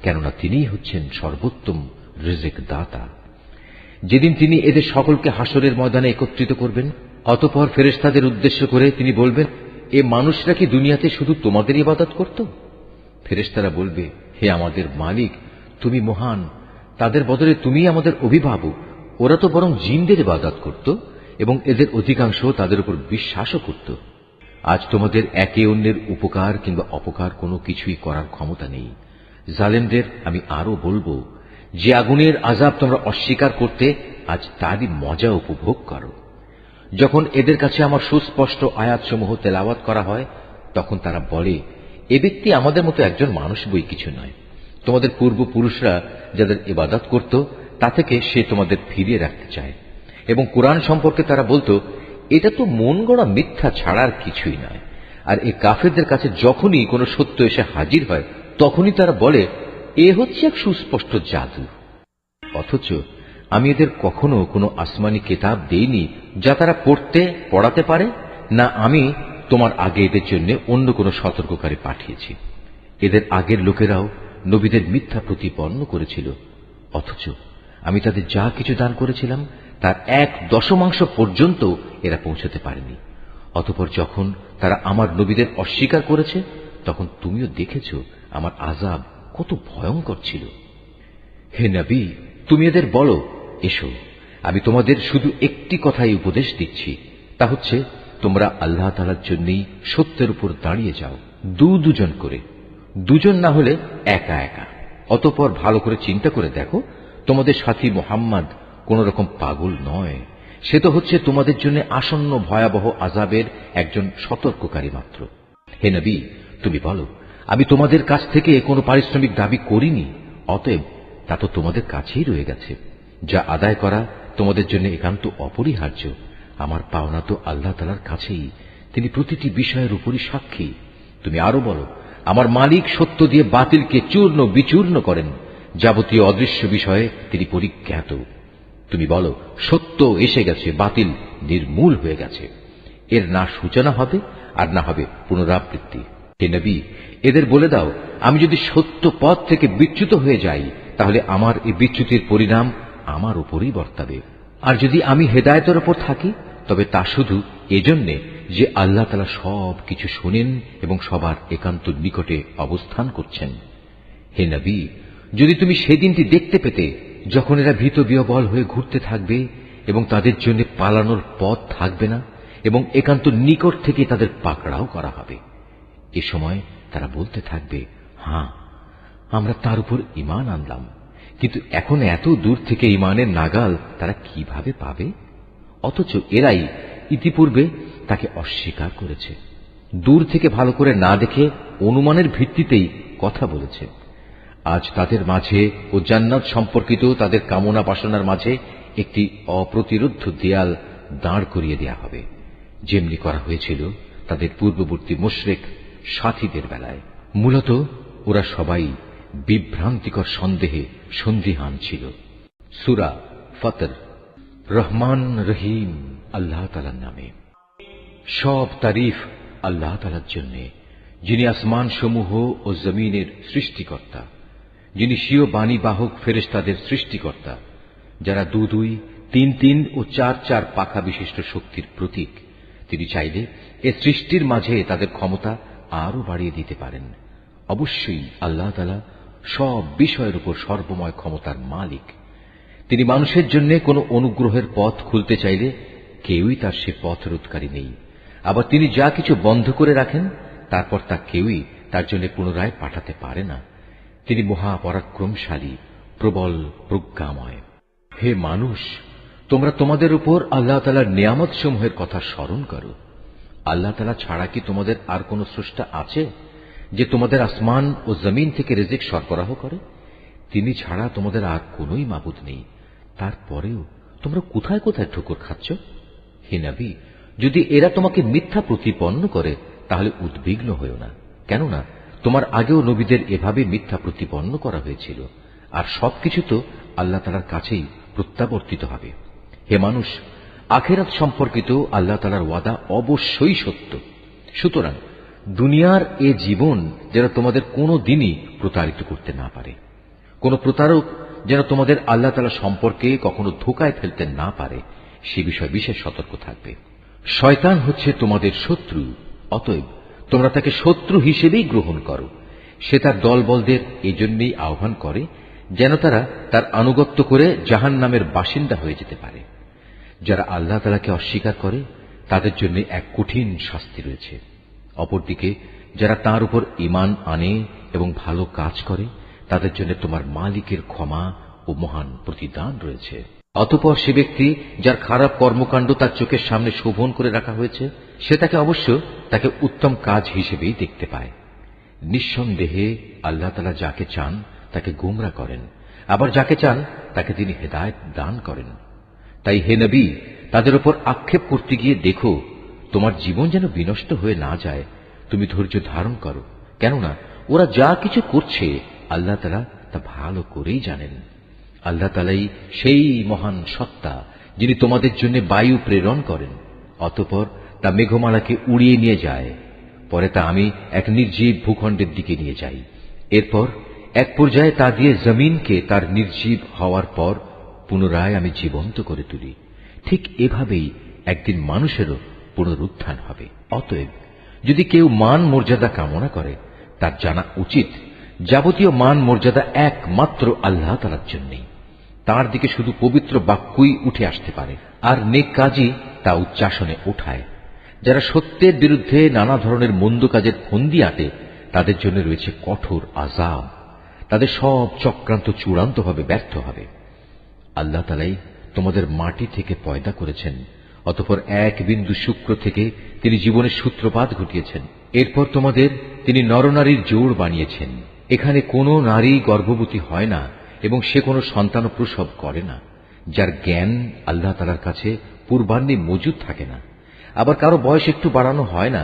কেননা তিনিই হচ্ছেন সর্বোত্তম রিজিক দাতা। যেদিন তিনি এদের সকলকে হাসরের ময়দানে একত্রিত করবেন, অতঃপর ফেরেশতাদের উদ্দেশ্য করে তিনি বলবেন, এ মানুষরা কি দুনিয়াতে শুধু তোমাদের ইবাদত করত? ফেরেশতারা বলবে, হে আমাদের মালিক, তুমি মহান, তাদের বদলে তুমি আমাদের অভিভাবক। ওরা তো বরং জিনদের ইবাদত করত এবং এদের অধিকাংশ তাদের উপর বিশ্বাসও করত। আজ তোমাদের একে অন্যের উপকার কিংবা অপকার কোনো কিছুই করার ক্ষমতা নেই। জালেমদের আমি আরো বলবো, যে আগুনের আযাব তোমরা অস্বীকার করতে, আজ তারই মজা উপভোগ করো। যখন এদের কাছে আমার সুস্পষ্ট আয়াতসমূহ তেলাওয়াত করা হয়, তখন তারা বলে, এ ব্যক্তি আমাদের মতো একজন মানুষ বই কিছু নয়। তোমাদের পূর্বপুরুষরা যাদের ইবাদত করত, তা থেকে সে তোমাদের ফিরিয়ে রাখতে চায়। এবং কোরআন সম্পর্কে তারা বলতো, এটা তো মন গড়া মিথ্যা ছাড়া আর কিছুই নয়। আর এই কাফেরদের কাছে যখনই কোনো সত্য এসে হাজির হয়, তখনই তারা বলে, এ হচ্ছে এক সুস্পষ্ট জাদু। অথচ আমি এদের কখনো কোনো আসমানি কিতাব দেইনি যা তারা পড়াতে পারে, না আমি তোমার আগে এদের জন্য অন্য কোনো সতর্ককারী পাঠিয়েছি। এদের আগের লোকেরাও নবীদের মিথ্যা প্রতিপন্ন করেছিল, অথচ আমি তাদের যা কিছু দান করেছিলাম তার 1/10 পর্যন্ত এরা পৌঁছতে পারেনি। অতঃপর যখন তারা আমার নবীদের অস্বীকার করেছে, তখন তুমিও দেখেছ আমার আযাব কত ভয়ঙ্কর ছিল। হে নবী, তুমি এদের বলো, এসো, আমি তোমাদের শুধু একটি কথাই উপদেশ দিচ্ছি, তা হচ্ছে তোমরা আল্লাহ তাআলার জন্যই সত্যের উপর দাঁড়িয়ে যাও, দুজন করে, দুজন না হলে একা একা। অতঃপর ভালো করে চিন্তা করে দেখো, তোমাদের সাথী মুহাম্মদ কোন রকম পাগল নয়। সে তো হচ্ছে তোমাদের জন্য আসন্ন ভয়াবহ আযাবের একজন সতর্ককারী মাত্র। হে নবী, তুমি বলো, আমি তোমাদের কাছ থেকে কোনো পারিশ্রমিক দাবি করিনি, অতএব তা তো তোমাদের কাছেই রয়ে গেছে। যা আদায় করা তোমাদের জন্য একান্ত অপরিহার্য। আমার পাওনা তো আল্লাহ তাআলার কাছেই, তিনি প্রতিটি বিষয়ের উপরই সাক্ষী। তুমি আরো বলো, আমার মালিক সত্য দিয়ে বাতিলকে চূর্ণ বিচূর্ণ করেন, যাবতীয় অদৃশ্য বিষয়ে তিনি পরিজ্ঞাত। তুমি বলো, সত্য এসে গেছে, বাতিল নির্মূল হয়ে গেছে। এর না সূচনা হবে আর না হবে পুনরাবৃত্তি। হে নবী, এদের বলে দাও, আমি যদি সত্য পথ থেকে বিচ্যুত হয়ে যাই, তাহলে আমার এই বিচ্যুতির পরিণাম আমার উপরই বর্তাবে। আর যদি আমি হেদায়েতের উপর থাকি, তবে তা শুধু এজন্যে যে আল্লাহ তাআলা সব কিছু শোনেন এবং সবার একান্ত নিকটে অবস্থান করছেন। হে নবী, যদি তুমি সেদিনটি দেখতে পেতে যখন এরা ভীত বিহ্বল হয়ে ঘুরতে থাকবে এবং তাদের জন্য পালানোর পথ থাকবে না এবং একান্ত নিকট থেকে তাদের পাকড়াও করা হবে, এ সময় তারা বলতে থাকবে, হ্যাঁ, আমরা তার উপর ঈমান আনলাম, কিন্তু এখন এত দূর থেকে ঈমানের নাগাল তারা কিভাবে পাবে? অথচ এরাই ইতিপূর্বে তাকে অস্বীকার করেছে, দূর থেকে ভালো করে না দেখে অনুমানের ভিত্তিতেই কথা বলেছে। আজ তাদের মাঝে ও জান্নাত সম্পর্কিত তাদের কামনা বাসনার মাঝে একটি অপ্রতিরোধ্য দেয়াল দাঁড় করিয়ে দেয়া হবে, যেমনি করা হয়েছিল তাদের পূর্ববর্তী মুশরিক সাথীদের বেলায়। মূলত ওরা সবাই বিভ্রান্তিকর সন্দেহে সন্দিহান ছিল। সূরা ফাতর। রহমান রহিম আল্লাহ তাআলার নামে। সব তারিফ আল্লাহ তাআলার জন্য, যিনি আসমান সমূহ ও জমিনের সৃষ্টিকর্তা, যিনি স্বীয় বাণী বাহক ফেরেশতাদের সৃষ্টিকর্তা, যারা 2 2, 3 3 ও 4 4 পাখা বিশিষ্ট শক্তির প্রতীক। তিনি চাইলে এ সৃষ্টির মাঝে তাদের ক্ষমতা আরো বাড়িয়ে দিতে পারেন। অবশ্যই আল্লাহ তাআলা সব বিষয়ের উপর সর্বময় ক্ষমতার মালিক। তিনি মানুষের জন্য কোনো অনুগ্রহের পথ খুলতে চাইলে কেউই তার সে পথ রোধকারী নেই। আবার তিনি যা কিছু বন্ধ করে রাখেন, তারপর তা কেউই তার জন্য পুনরায় পাঠাতে পারে না। তিনি মহাপরাক্রমশালী, প্রবল প্রজ্ঞাময়। হে মানুষ, তোমরা তোমাদের উপর আল্লাহ তাআলার নিয়ামত সমূহের কথা স্মরণ করো। আল্লাহ তাআলা ছাড়া কি তোমাদের আর কোন স্রষ্টা আছে যে তোমাদের আসমান ও জমিন থেকে রিজিক সরবরাহ করে? তিনি ছাড়া তোমাদের আর কোনই মাবুদ নেই। তারপরেও তোমরা কোথায় কোথায় ঠোকর খাচ্ছ? হে নবী, যদি এরা তোমাকে মিথ্যা প্রতিপন্ন করে, তাহলে উদ্বিগ্ন হয়ো না, কেননা তোমার আগেও নবীদের এভাবে মিথ্যা প্রতিপন্ন করা হয়েছিল, আর সবকিছু তো আল্লাহ তাআলার কাছেই প্রত্যাবর্তিত হবে। হে মানুষ, আখিরাত সম্পর্কিত আল্লাহ তাআলার ওয়াদা অবশ্যই সত্য। সুতরাং দুনিয়ার এ জীবন যেন তোমাদের কোনো দিনই প্রতারিত করতে না পারে। কোন প্রতারক যেন তোমাদের আল্লাহ তাআলা সম্পর্কে কখনো ধোঁকায় ফেলতে না পারে, সে বিষয়ে বিশেষ সতর্ক থাকবে। শয়তান হচ্ছে তোমাদের শত্রু, অতএব তোমরা তাকে শত্রু হিসেবেই গ্রহণ করো। সে তার দলবলদের এজন্যই আহ্বান করে যেন তারা তার আনুগত্য করে জাহান্নামের বাসিন্দা হয়ে যেতে পারে। যারা আল্লাহ তাআলাকে অস্বীকার করে তাদের জন্য এক কঠিন শাস্তি রয়েছে। অপরদিকে যারা তাঁর উপর ঈমান আনে এবং ভালো কাজ করে তাদের জন্য তোমার মালিকের ক্ষমা ও মহান প্রতিদান রয়েছে। অতঃপর সে ব্যক্তি যার খারাপ কর্মকাণ্ড তার চোখের সামনে শোভন করে রাখা হয়েছে, সে তাকে অবশ্য তাকে উত্তম কাজ হিসেবেই দেখতে পায়। নিঃসন্দেহে আল্লাহ তাআলা যাকে চান তাকে গোমরা করেন, আবার যাকে চান তাকে তিনি হেদায়েত দান করেন। তাই হে নবী, তাদের উপর আক্ষেপ করতে গিয়ে দেখো তোমার জীবন যেন বিনষ্ট হয়ে না যায়। তুমি ধৈর্য ধারণ করো, কেননা ওরা যা কিছু করছে আল্লাহ তাআলা তা ভালো করেই জানেন। আল্লাহ তাআলাই সেই মহান সত্তা যিনি তোমাদের জন্য বায়ু প্রেরণ করেন, অতঃপর তা মেঘমালাকে উড়িয়ে নিয়ে যায়। পরে তা আমি এক নির্জীব ভূখণ্ডের দিকে নিয়ে যাই। এরপর এক পর্যায়ে তা দিয়ে জমিনকে তার নির্জীব হওয়ার পর পুনরায় আমি জীবন্ত করে তুলি। ঠিক এভাবেই একদিন মানুষেরও পুনরুত্থান হবে। অতএব যদি কেউ মান মর্যাদা কামনা করে, তার জানা উচিত যাবতীয় মান মর্যাদা একমাত্র আল্লাহ তাআলার জন্যই। তার দিকে শুধু পবিত্র বাক্যই উঠে আসতে পারে, আর নেক কাজই তা উচ্চাসনে ওঠায়। যারা সত্যের বিরুদ্ধে নানা ধরনের মন্দ কাজের ফন্দি আঁটে তাদের জন্য রয়েছে কঠোর আযাব। তাদের সব চক্রান্ত চূড়ান্তভাবে ব্যর্থ হবে। আল্লাহ তাআলাই তোমাদের মাটি থেকে পয়দা করেছেন, অতঃপর এক বিন্দু শুক্র থেকে তিনি জীবনের সূত্রপাত ঘটিয়েছেন। এরপর তোমাদের তিনি নরনারীর জোড় বানিয়েছেন। এখানে কোনো নারী গর্ভবতী হয় না এবং সে কোনো সন্তান প্রসব করে না, যার জ্ঞান আল্লাহ তাআলার কাছে পূর্বাহ্নে মজুদ থাকে না। আবার কারো বয়স একটু বাড়ানো হয় না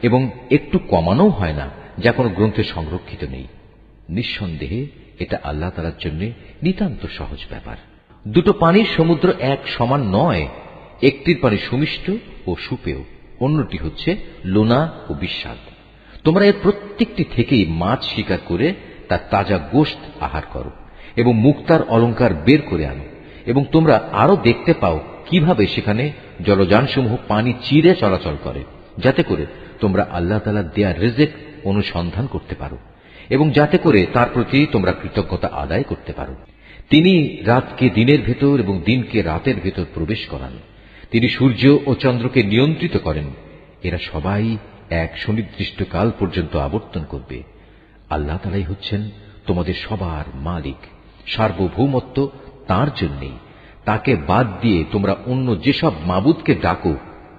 এবং একটু কমানো হয় না, যা কোনো গ্রন্থে সংরক্ষিত নেই। নিঃসন্দেহে এটা আল্লাহ তাআলার জন্য নিতান্ত সহজ ব্যাপার। দুটো পানির সমুদ্র এক সমান নয়। একটির পানি সুমিষ্ট ও সুপেয়, অন্যটি হচ্ছে লোনা ও বিস্বাদ। তোমরা এর প্রত্যেকটি থেকেই মাছ শিকার করে তার তাজা গোশত আহার করো এবং মুক্তার অলংকার বের করে আনো, এবং তোমরা আরো দেখতে পাও কিভাবে সেখানে জলযানসমূহ পানি চিরে চলাচল করে, যাতে করে তোমরা আল্লাহ তাআলার দেয়া রিজিক অনুসন্ধান করতে পারো এবং যাতে করে তার প্রতি তোমরা কৃতজ্ঞতা আদায় করতে পারো। তিনি রাতকে দিনের ভেতর এবং দিনকে রাতের ভেতর প্রবেশ করান। তিনি সূর্য ও চন্দ্রকে নিয়ন্ত্রিত করেন। এরা সবাই এক সুনির্দিষ্ট কাল পর্যন্ত আবর্তন করবে। আল্লাহ তাআলাই হচ্ছেন তোমাদের সবার মালিক। সার্বভৌমত্ব তাঁর জন্যই। তাকে বাদ দিয়ে তোমরা অন্য যেসব মাবুদকে ডাকো,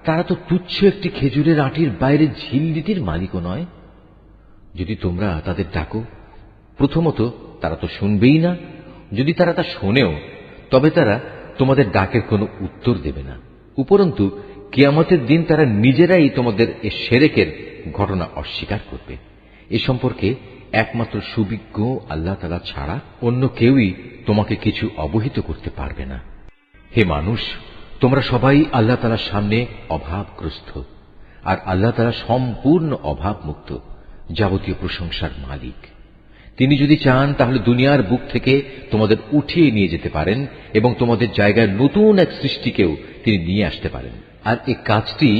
তারা তো তুচ্ছ একটি খেজুরের আটির বাইরে ঝিল্লিটির মালিকও নয়। যদি তোমরা তাদের ডাকো, প্রথমত তারা তো শুনবেই না। যদি তারা তা শোনেও, তবে তারা তোমাদের ডাকের কোনো উত্তর দেবে না। উপরন্তু কিয়ামতের দিন তারা নিজেরাই তোমাদের এ শিরকের ঘটনা অস্বীকার করবে। এ সম্পর্কে একমাত্র সুবিজ্ঞ আল্লাহ তাআলা ছাড়া অন্য কেউই তোমাকে কিছু অবহিত করতে পারবে না। হে মানুষ, তোমরা সবাই আল্লাহ তাআলার সামনে অভাবগ্রস্ত, আর আল্লাহ তাআলা সম্পূর্ণ অভাবমুক্ত, যাবতীয় প্রশংসার মালিক। তিনি যদি চান তাহলে দুনিয়ার বুক থেকে তোমাদের উঠিয়ে নিয়ে যেতে পারেন এবং তোমাদের জায়গায় নতুন এক সৃষ্টিকেও তিনি নিয়ে আসতে পারেন। আর এই কাজটি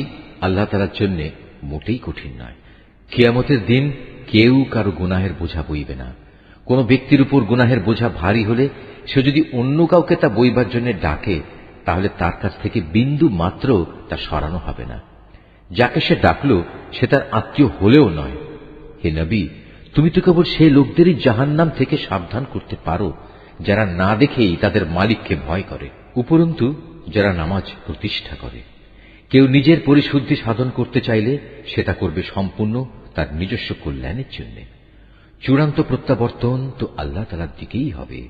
আল্লাহ তাআলার জন্য মোটেই কঠিন নয়। কিয়ামতের দিন কেউ কারো গুনাহের বোঝা বইবে না। কোন ব্যক্তির উপর গুনাহের বোঝা ভারী হলে সে যদি অন্য কাউকে তা বইবার জন্য ডাকে, তাহলে তার কাছ থেকে বিন্দু মাত্র তা সরানো হবে না। যাকে সে ডাকলো সে তার আত্মীয় হলেও নয়। হে নবী, তুমি তো কেবল সেই লোকদেরই জাহান্নাম থেকে সাবধান করতে পারো যারা না দেখেই তাদের মালিককে ভয় করে, উপরন্তু যারা নামাজ প্রতিষ্ঠা করে। কেউ নিজের পরিশুদ্ধি সাধন করতে চাইলে সেটা করবে সম্পূর্ণ তার নিজস্ব কল্যাণের জন্য। চূড়ান্ত প্রত্যাবর্তন তো আল্লাহ তাআলার দিকেই হবে।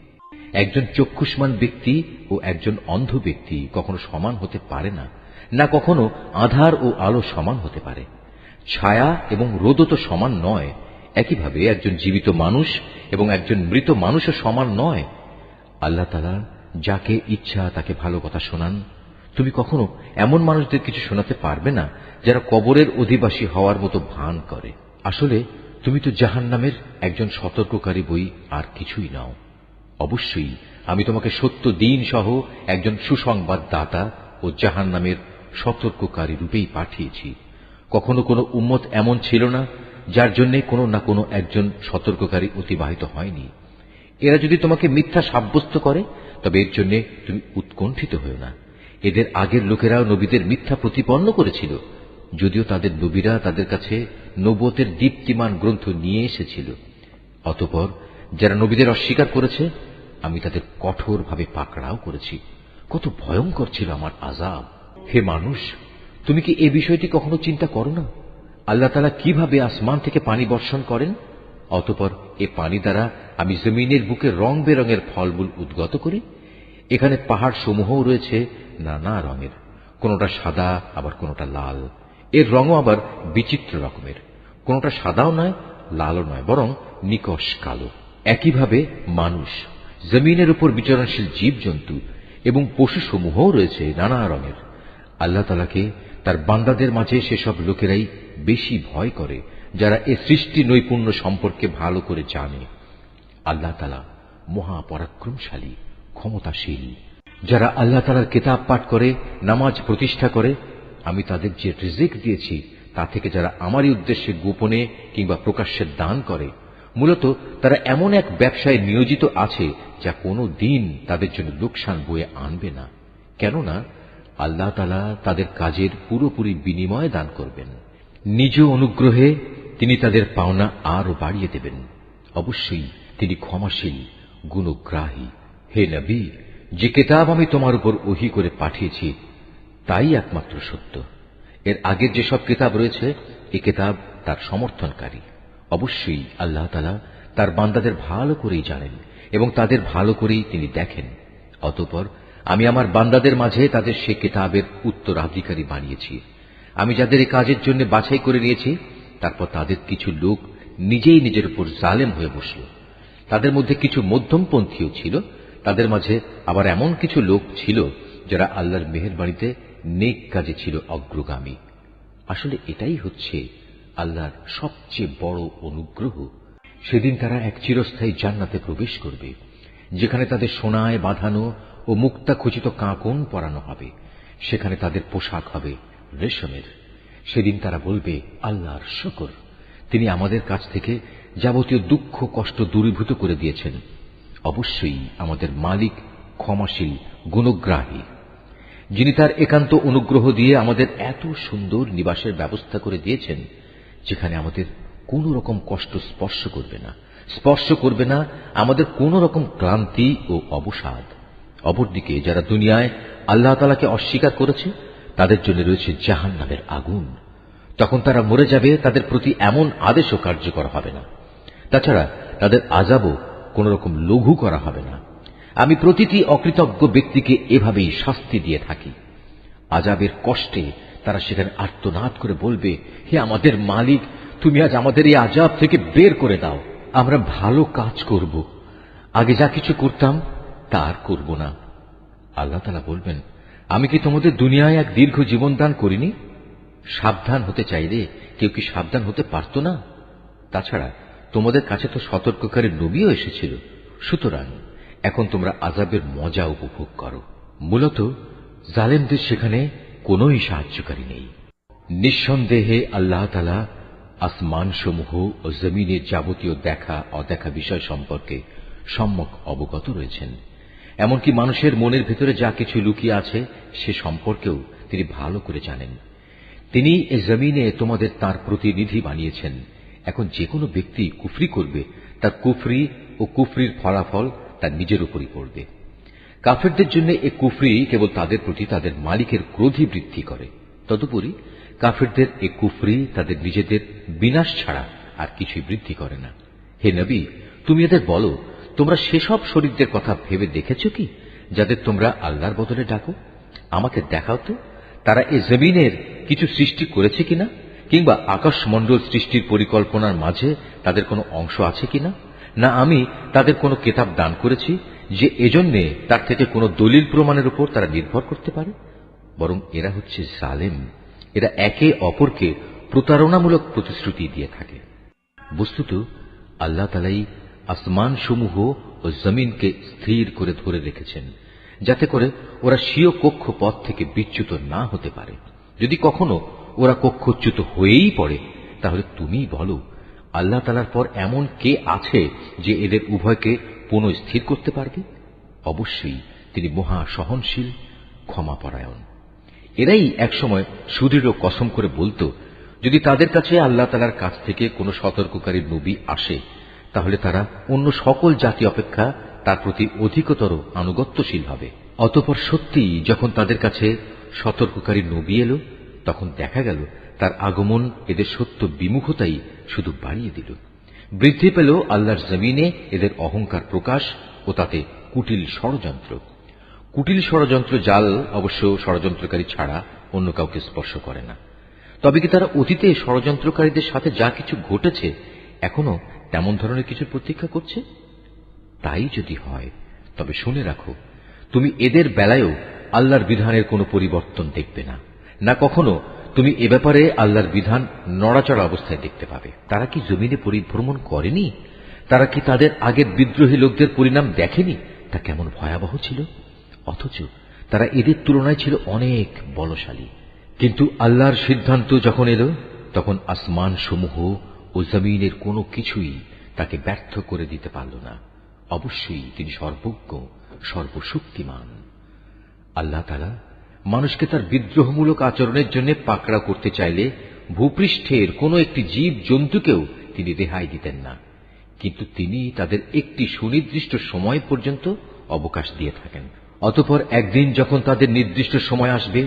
একজন চক্ষুষ্মান ব্যক্তি ও একজন অন্ধ ব্যক্তি কখনো সমান হতে পারে না, না কখনো আঁধার ও আলো সমান হতে পারে। ছায়া এবং রোদও তো সমান নয়। একইভাবে একজন জীবিত মানুষ এবং একজন মৃত মানুষও সমান নয়। আল্লাহ তাআলা যাকে ইচ্ছা তাকে ভালো কথা শোনান। তুমি কখনো এমন মানুষদের কিছু শোনাতে পারবে না যারা কবরের অধিবাসী হওয়ার মতো ভান করে। আসলে তুমি তো জাহান্নামের একজন সতর্ককারী বই, আর কিছুই নাও। অবশ্যই আমি তোমাকে সত্য দিন সহ একজন সুসংবাদদাতা ও জাহান্নামের সতর্ককারী রূপেই পাঠিয়েছি। কখনো কোনো উম্মত এমন ছিল না যার জন্য কোনো না কোনো একজন সতর্ককারী অতিবাহিত হয়নি। এরা যদি তোমাকে মিথ্যা সাব্যস্ত করে, তবে এর জন্য তুমি উৎকণ্ঠিত হও না। এদের আগের লোকেরাও নবীদের মিথ্যা প্রতিপন্ন করেছিল। যদিও তাদের নবীরা তাদের কাছে নবুয়তের দীপ্তিমান গ্রন্থ নিয়ে এসেছিল। অতঃপর যারা নবীদের অস্বীকার করেছে আমি তাদের কঠোরভাবে পাকড়াও করেছি। কত ভয়ঙ্কর ছিল আমার আযাব। হে মানুষ, তুমি কি এ বিষয়টি কখনো চিন্তা করো না? আল্লাহ তাআলা কিভাবে আসমান থেকে পানি বর্ষণ করেন, অতঃপর এ পানি দ্বারা আমি জমিনের বুকে রং বেরঙের ফলমূল উদ্গত করি। এখানে পাহাড় সমূহও রয়েছে নানা রঙের, কোনটা সাদা আবার কোনটা লাল। এর রঙও আবার বিচিত্র রকমের, কোনটা সাদাও নয় লালও নয়, বরং নিকষ কালো। একইভাবে মানুষ, জমিনের উপর বিচরণশীল জীবজন্তু এবং পশুসমূহও রয়েছে নানা রঙের। আল্লাহ তাআলাকে তার বান্দাদের মাঝে সেসব লোকেরাই বেশি ভয় করে যারা এ সৃষ্টি নৈপুণ্য সম্পর্কে ভালো করে জানে। আল্লাহ তাআলা মহাপরাক্রমশালী, ক্ষমতাশীল। যারা আল্লাহ তাআলার কিতাব পাঠ করে, নামাজ প্রতিষ্ঠা করে, আমি তাদের যে রিজিক দিয়েছি তা থেকে যারা আমারই উদ্দেশ্যে গোপনে কিংবা প্রকাশ্যে দান করে, মূলত তারা এমন এক ব্যবসায় নিয়োজিত আছে যা কোনো দিন তাদের জন্য লোকসান বয়ে আনবে না, কেননা আল্লাহ তাআলা তাদের কাজের পুরোপুরি বিনিময় দান করবেন। নিজ অনুগ্রহে তিনি তাদের পাওনা আরো বাড়িয়ে দেবেন। অবশ্যই তিনি ক্ষমাশীল, গুণগ্রাহী। হে নবী, যে কিতাব আমি তোমার উপর ওহী করে পাঠিয়েছি তাই একমাত্র সত্য। এর আগের যেসব কিতাব রয়েছে এ কিতাব তার সমর্থনকারী। অবশ্যই আল্লাহ তাআলা তার বান্দাদের ভালো করেই জানেন এবং তাদের ভালো করেই তিনি দেখেন। অতঃপর আমি আমার বান্দাদের মাঝে তাদের সে কিতাবের উত্তরাধিকারী বানিয়েছি। আমি যাদের এই কাজের জন্য বাছাই করে নিয়েছি, তারপর তাদের কিছু লোক নিজেই নিজের উপর জালেম হয়ে বসল। তাদের মধ্যে কিছু মধ্যমপন্থীও ছিল, তাদের মাঝে আবার এমন কিছু লোক ছিল যারা আল্লাহর মেহেরবানিতে নেক কাজে ছিল অগ্রগামী। আসলে এটাই হচ্ছে আল্লাহর সবচেয়ে বড় অনুগ্রহ। সেদিন তারা এক চিরস্থায়ী জান্নাতে প্রবেশ করবে, যেখানে তাদের সোনায় বাঁধানো ও মুক্তা খচিত কাঁকন পরানো হবে। সেখানে তাদের পোশাক হবে রেশমের। সেদিন তারা বলবে, আল্লাহর শুকর, তিনি আমাদের কাছ থেকে যাবতীয় দুঃখ কষ্ট দূরীভূত করে দিয়েছেন। অবশ্যই আমাদের মালিক ক্ষমাশীল, গুণগ্রাহী, যিনি তার একান্ত অনুগ্রহ দিয়ে আমাদের এত সুন্দর নিবাসের ব্যবস্থা করে দিয়েছেন, যেখানে আমাদের কোন রকম কষ্ট স্পর্শ করবে না আমাদের কোন রকম ক্লান্তি ও অবসাদ। অপরদিকে যারা দুনিয়ায় আল্লাহ তাআলাকে অস্বীকার করেছে, তাদের জন্য রয়েছে জাহান্নামের আগুন। তখন তারা মরে যাবে, তাদের প্রতি এমন আদেশও কার্যকর হবে না। তাছাড়া তাদের আযাবও কোন রকম লঘু করা হবে না। আমি প্রতিটি অকৃতজ্ঞ ব্যক্তিকে এভাবেই শাস্তি দিয়ে থাকি। আযাবের কষ্টে তারা সেখানে আর্তনাদ করে বলবে, হে আমাদের মালিক, তুমি আজ আমাদের এই আযাব থেকে বের করে দাও। আমরা ভালো কাজ করব, আগে যা কিছু করতাম তা আর করব না। আল্লাহ তাআলা বলবেন, আমি কি তোমাদের দুনিয়ায় এক দীর্ঘ জীবন দান করিনি? সাবধান হতে চাইলে কেউ কি সাবধান হতে পারত না? তাছাড়া তোমাদের কাছে তো সতর্ককারী নবীও এসেছিল। সুতরাং এখন তোমরা আযাবের মজা উপভোগ করো। মূলত জালেমদের সেখানে কোনই সাহায্যকারী নেই। নিঃসন্দেহে আল্লাহ তাআলা আসমানসমূহ ও জমিনের যাবতীয় দেখা অদেখা বিষয় সম্পর্কে সম্যক অবগত রয়েছেন। এমনকি মানুষের মনের ভেতরে যা কিছু লুকিয়ে আছে সে সম্পর্কেও তিনি ভালো করে জানেন। তিনি এ জমিনে তোমাদের তার প্রতিনিধি বানিয়েছেন। এখন যে কোনো ব্যক্তি কুফরি করবে, তার কুফরি ও কুফরির ফলাফল তার নিজের উপরই পড়বে। কাফেরদের জন্য এ কুফরি কেবল তাদের প্রতি তাদের মালিকের ক্রোধই বৃদ্ধি করে। তদুপরি কাফেরদের এ কুফরি তাদের নিজেদের বিনাশ ছাড়া আর কিছুই বৃদ্ধি করে না। হে নবী, তুমি এদের বলো, তোমরা সেসব শরীরদের কথা ভেবে দেখেছ কি যাদের তোমরা আল্লাহর বদলে ডাকো? আমাকে দেখাও তো, তারা এ জমিনের কিছু সৃষ্টি করেছে কিনা, কিংবা আকাশমণ্ডল সৃষ্টির পরিকল্পনার মাঝে তাদের কোনো অংশ আছে কিনা? না আমি তাদের কোনো কিতাব দান করেছি যে এজন্যে তার থেকে কোনো দলিল প্রমাণের উপর তারা নির্ভর করতে পারে? বরং এরা হচ্ছে জালেম। এরা একে অপরকে প্রতারণামূলক প্রতিশ্রুতি দিয়ে থাকে। বস্তুত আল্লাহ তাআলাই আসমান সমূহ ও জমিনকে স্থির করে ধরে রেখেছেন, যাতে করে ওরা স্বীয় কক্ষপথ থেকে বিচ্যুত না হতে পারে। যদি কখনো ওরা কক্ষচ্যুত হয়েই পড়ে, তাহলে তুমি বলো, আল্লাহ তাআলার পর এমন কে আছে যে এদের উভয়কে পুনঃস্থির করতে পারবে? অবশ্যই তিনি মহা সহনশীল, ক্ষমাপরায়ণ। এরাই একসময় সুদৃঢ় কসম করে বলতো, যদি তাদের কাছে আল্লাহ তাআলার কাছ থেকে কোনো সতর্ককারী নবী আসে, তাহলে তারা অন্য সকল জাতি অপেক্ষা তার প্রতি অধিকতর আনুগত্যশীল হবে। অতঃপর সত্যিই যখন তাদের কাছে সতর্ককারী নবী এলো, তখন দেখা গেল তার আগমন এদের সত্য বিমুখতাই শুধু বাড়িয়ে দিল। বৃদ্ধি পেল আল্লাহর জমিনে এদের অহংকার প্রকাশ ও তাতে কুটিল ষড়যন্ত্র। কুটিল ষড়যন্ত্র জাল অবশ্য ষড়যন্ত্রকারী ছাড়া অন্য কাউকে স্পর্শ করে না। তবে কি তারা অতীতে ষড়যন্ত্রকারীদের সাথে যা কিছু ঘটেছে এখনো তেমন ধরনের কিছু প্রতীক্ষা করছে? তাই যদি হয় তবে শুনে রাখো, তুমি এদের বেলায়ও আল্লাহর বিধানের কোনো পরিবর্তন দেখবে না, না কখনো তুমি এ ব্যাপারে আল্লাহর বিধান নড়াচড়া অবস্থায় দেখতে পাবে। তারা কি জমিনে পরিভ্রমণ করেনি? তারা কি তাদের আগের বিদ্রোহী লোকদের পরিণাম দেখেনি তা কেমন ভয়াবহ ছিল? অথচ তারা এদের তুলনায় ছিল অনেক বলশালী। কিন্তু আল্লাহর সিদ্ধান্ত যখন এলো, তখন আসমান সমূহ ও জমিনের কোনো কিছুই তাকে ব্যর্থ করে দিতে পারল না। অবশ্যই তিনি সর্বজ্ঞ, সর্বশক্তিমান। আল্লাহ তাআলা মানুষকে তার বিদ্রোহমূলক আচরণের জন্য পাকড়া করতে চাইলে ভূপৃষ্ঠের কোনো একটি জীব জন্তুকেও তিনি রেহাই দিতেন না, কিন্তু তিনি তাদের একটি সুনির্দিষ্ট সময় পর্যন্ত অবকাশ দিয়ে থাকেন। অতঃপর একদিন যখন তাদের নির্দিষ্ট সময় আসবে,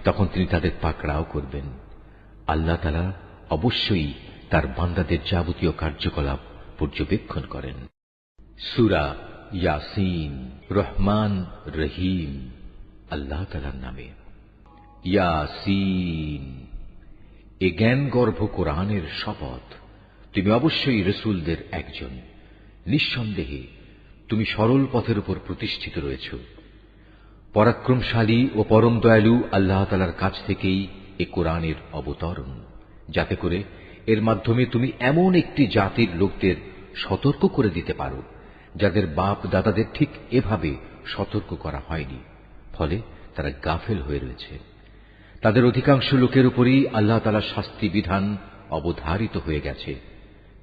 তখন তিনি তাদের পাকড়াও করবেন। আল্লাহ তাআলা অবশ্যই তার বান্দাদের যাবতীয় কার্যকলাপ পর্যবেক্ষণ করেন। সূরা ইয়াসিন। রহমান রহিম আল্লাহ তাআলার নামে। ইয়াসিন, এ জ্ঞানগর্ভ কোরআনের শপথ। তুমি অবশ্যই রসূলদের একজন। নিঃসন্দেহে তুমি সরল পথের উপর প্রতিষ্ঠিত রয়েছ। পরাক্রমশালী ও পরম দয়ালু আল্লাহ তাআলার কাছ থেকেই এ কোরআনের অবতরণ, যাতে করে এর মাধ্যমে তুমি এমন একটি জাতির লোকদের সতর্ক করে দিতে পারো যাদের বাপ দাদাদের ঠিক এভাবে সতর্ক করা হয়নি, ফলে তারা গাফেল হয়ে রয়েছে। তাদের অধিকাংশ লোকের উপরই আল্লাহ তাআলার শাস্তি বিধান অবধারিত হয়ে গেছে,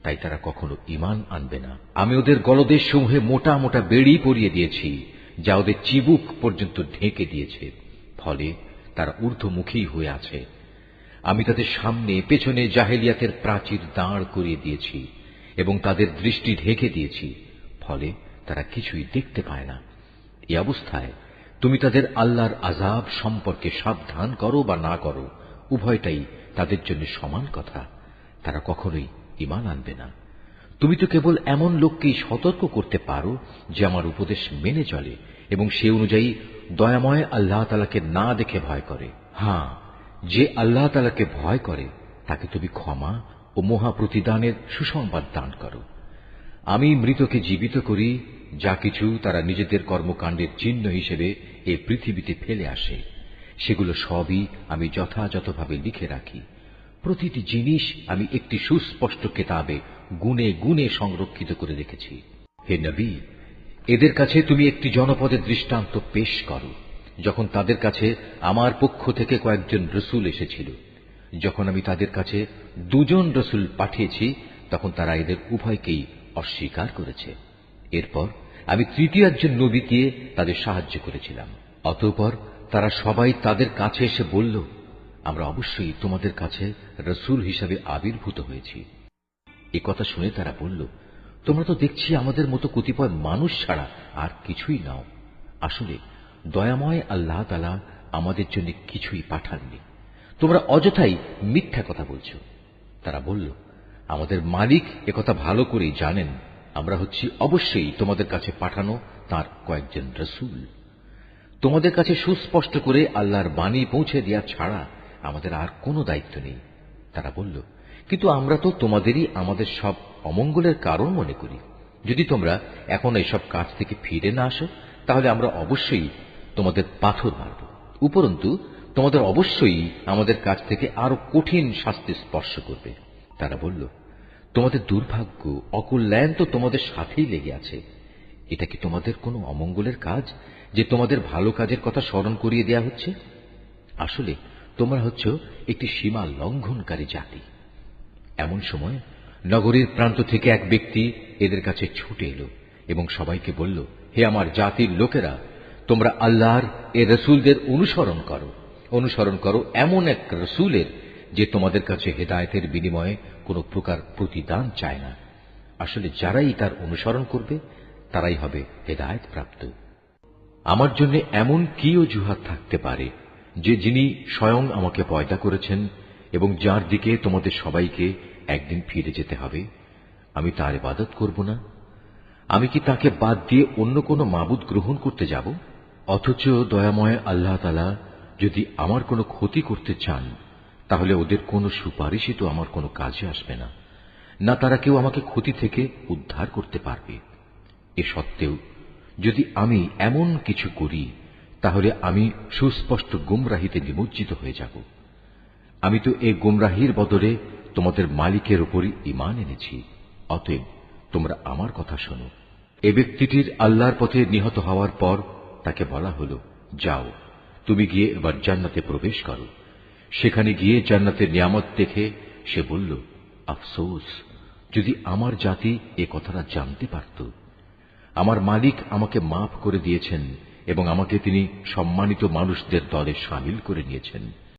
তাই তারা কখনো ঈমান আনবে না। আমি ওদের গলদেশ সমূহে মোটা মোটা বেড়ি পরিয়ে দিয়েছি, যা ওদের চিবুক পর্যন্ত ঢেকে দিয়েছে, ফলে তারা ঊর্ধ্বমুখী হয়ে আছে। আমি তাদের সামনে পেছনে জাহেলিয়াতের প্রাচীর দাঁড় করিয়ে দিয়েছি এবং তাদের দৃষ্টি ঢেকে দিয়েছি, ফলে তারা কিছুই দেখতে পায় না। এই অবস্থায় তুমি তাদের আল্লাহর আযাব সম্পর্কে সাবধান করো বা না করো, উভয়টাই তাদের জন্য সমান কথা। তারা কখনোই ঈমান আনবে না। তুমি তো কেবল এমন লোককেই সতর্ক করতে পারো যে আমার উপদেশ মেনে চলে এবং সে অনুযায়ী দয়াময় আল্লাহ তাআলাকে না দেখে ভয় করে। হ্যাঁ, যে আল্লাহ তাআলাকে ভয় করে তাকে তুমি ক্ষমা ও মহা প্রতিদানের সুসংবাদ দান করো। আমি মৃতকে জীবিত করি, যা কিছু তারা নিজেদের কর্মকাণ্ডের চিহ্ন হিসেবে এই পৃথিবীতে ফেলে আসে, সেগুলো সবই আমি যথাযথভাবে লিখে রাখি। প্রতিটি জিনিস আমি একটি সুস্পষ্ট কেতাবে গুণে গুণে সংরক্ষিত করে রেখেছি। হে নবী, এদের কাছে তুমি একটি জনপদের দৃষ্টান্ত পেশ করো, যখন তাদের কাছে আমার পক্ষ থেকে কয়েকজন রসূল এসেছিল। যখন আমি তাদের কাছে 2 জন রসূল পাঠিয়েছি, তখন তারা এদের উভয়কেই অস্বীকার করেছে। এরপর আমি তৃতীয় একজন নবীকে তাদের সাহায্য করেছিলাম। অতঃপর তারা সবাই তাদের কাছে এসে বলল, আমরা অবশ্যই তোমাদের কাছে রসূল হিসাবে আবির্ভূত হয়েছি। এ কথা শুনে তারা বলল, তোমরা তো দেখছি আমাদের মতো কতিপয় মানুষ ছাড়া আর কিছুই নাও। আসলে দয়াময় আল্লাহ তাআলা আমাদের জন্য কিছুই পাঠাননি, তোমরা অযথাই মিথ্যা কথা বলছ। তারা বলল, আমাদের মালিক একথা ভালো করেই জানেন, আমরা হচ্ছি অবশ্যই তোমাদের কাছে পাঠানো তার কয়েকজন রসূল। তোমাদের কাছে সুস্পষ্ট করে আল্লাহর বাণী পৌঁছে দেওয়া ছাড়া আমাদের আর কোনো দায়িত্ব নেই। তারা বলল, কিন্তু আমরা তো তোমাদেরই আমাদের সব অমঙ্গলের কারণ মনে করি। যদি তোমরা এখন এসব কাজ থেকে ফিরে না আসো, তাহলে আমরা অবশ্যই তোমাদের পাথর মারব। উপরন্তু তোমাদের অবশ্যই আমাদের কাছ থেকে আরো কঠিন শাস্তি স্পর্শ করবে। তারা বলল, তোমাদের দুর্ভাগ্য অকল্যাণ তো তোমাদের সাথেই লেগে আছে। এটা কি তোমাদের কোনো অমঙ্গলের কাজ যে তোমাদের ভালো কাজের কথা স্মরণ করিয়ে দেয়া হচ্ছে? আসলে তোমরা হচ্ছ একটি সীমা লঙ্ঘনকারী জাতি। এমন সময় নগরীর প্রান্ত থেকে এক ব্যক্তি এদের কাছে ছুটে এলো এবং সবাইকে বলল, হে আমার জাতির লোকেরা, তোমরা আল্লাহর এ রসূলদের অনুসরণ করো অনুসরণ করো এমন এক রসুলের যে তোমাদের কাছে হেদায়েতের বিনিময়ে কোনো প্রকার প্রতিদান চায় না। আসলে যারাই তার অনুসরণ করবে তারাই হবে হেদায়েত প্রাপ্ত। আমার জন্য এমন কি অজুহাত থাকতে পারে যে যিনি স্বয়ং আমাকে পয়দা করেছেন এবং যার দিকে তোমাদের সবাইকে একদিন ফিরে যেতে হবে, আমি তার ইবাদত করব না? আমি কি তাকে বাদ দিয়ে অন্য কোনো মাবুদ গ্রহণ করতে যাব? অথচ দয়াময় আল্লাহ তাআলা যদি আমার কোনো ক্ষতি করতে চান, তাহলে ওদের কোনো সুপারিশই তো আমার কোনো কাজে আসবে না, না তারা কেউ আমাকে ক্ষতি থেকে উদ্ধার করতে পারবে। এ সত্ত্বেও যদি আমি এমন কিছু করি, তাহলে আমি সুস্পষ্ট গুমরাহিতে নিমজ্জিত হয়ে যাব। আমি তো এই গুমরাহির বদলে তোমাদের মালিকের উপরই ঈমান এনেছি। অতএব তোমরা আমার কথা শোনো। এ ব্যক্তিটির আল্লাহর পথে নিহত হওয়ার পর তাকে বলা হলো, যাও তুমি গিয়ে এবার জান্নাতে প্রবেশ করো। সেখানে গিয়ে জান্নাতের নিয়ামত দেখে সে বলল, আফসোস, যদি আমার জাতি এ কথাটা জানতে পারত। আমার মালিক আমাকে মাফ করে দিয়েছেন এবং আমাকে তিনি সম্মানিত মানুষদের দলে শামিল করে নিয়েছেন।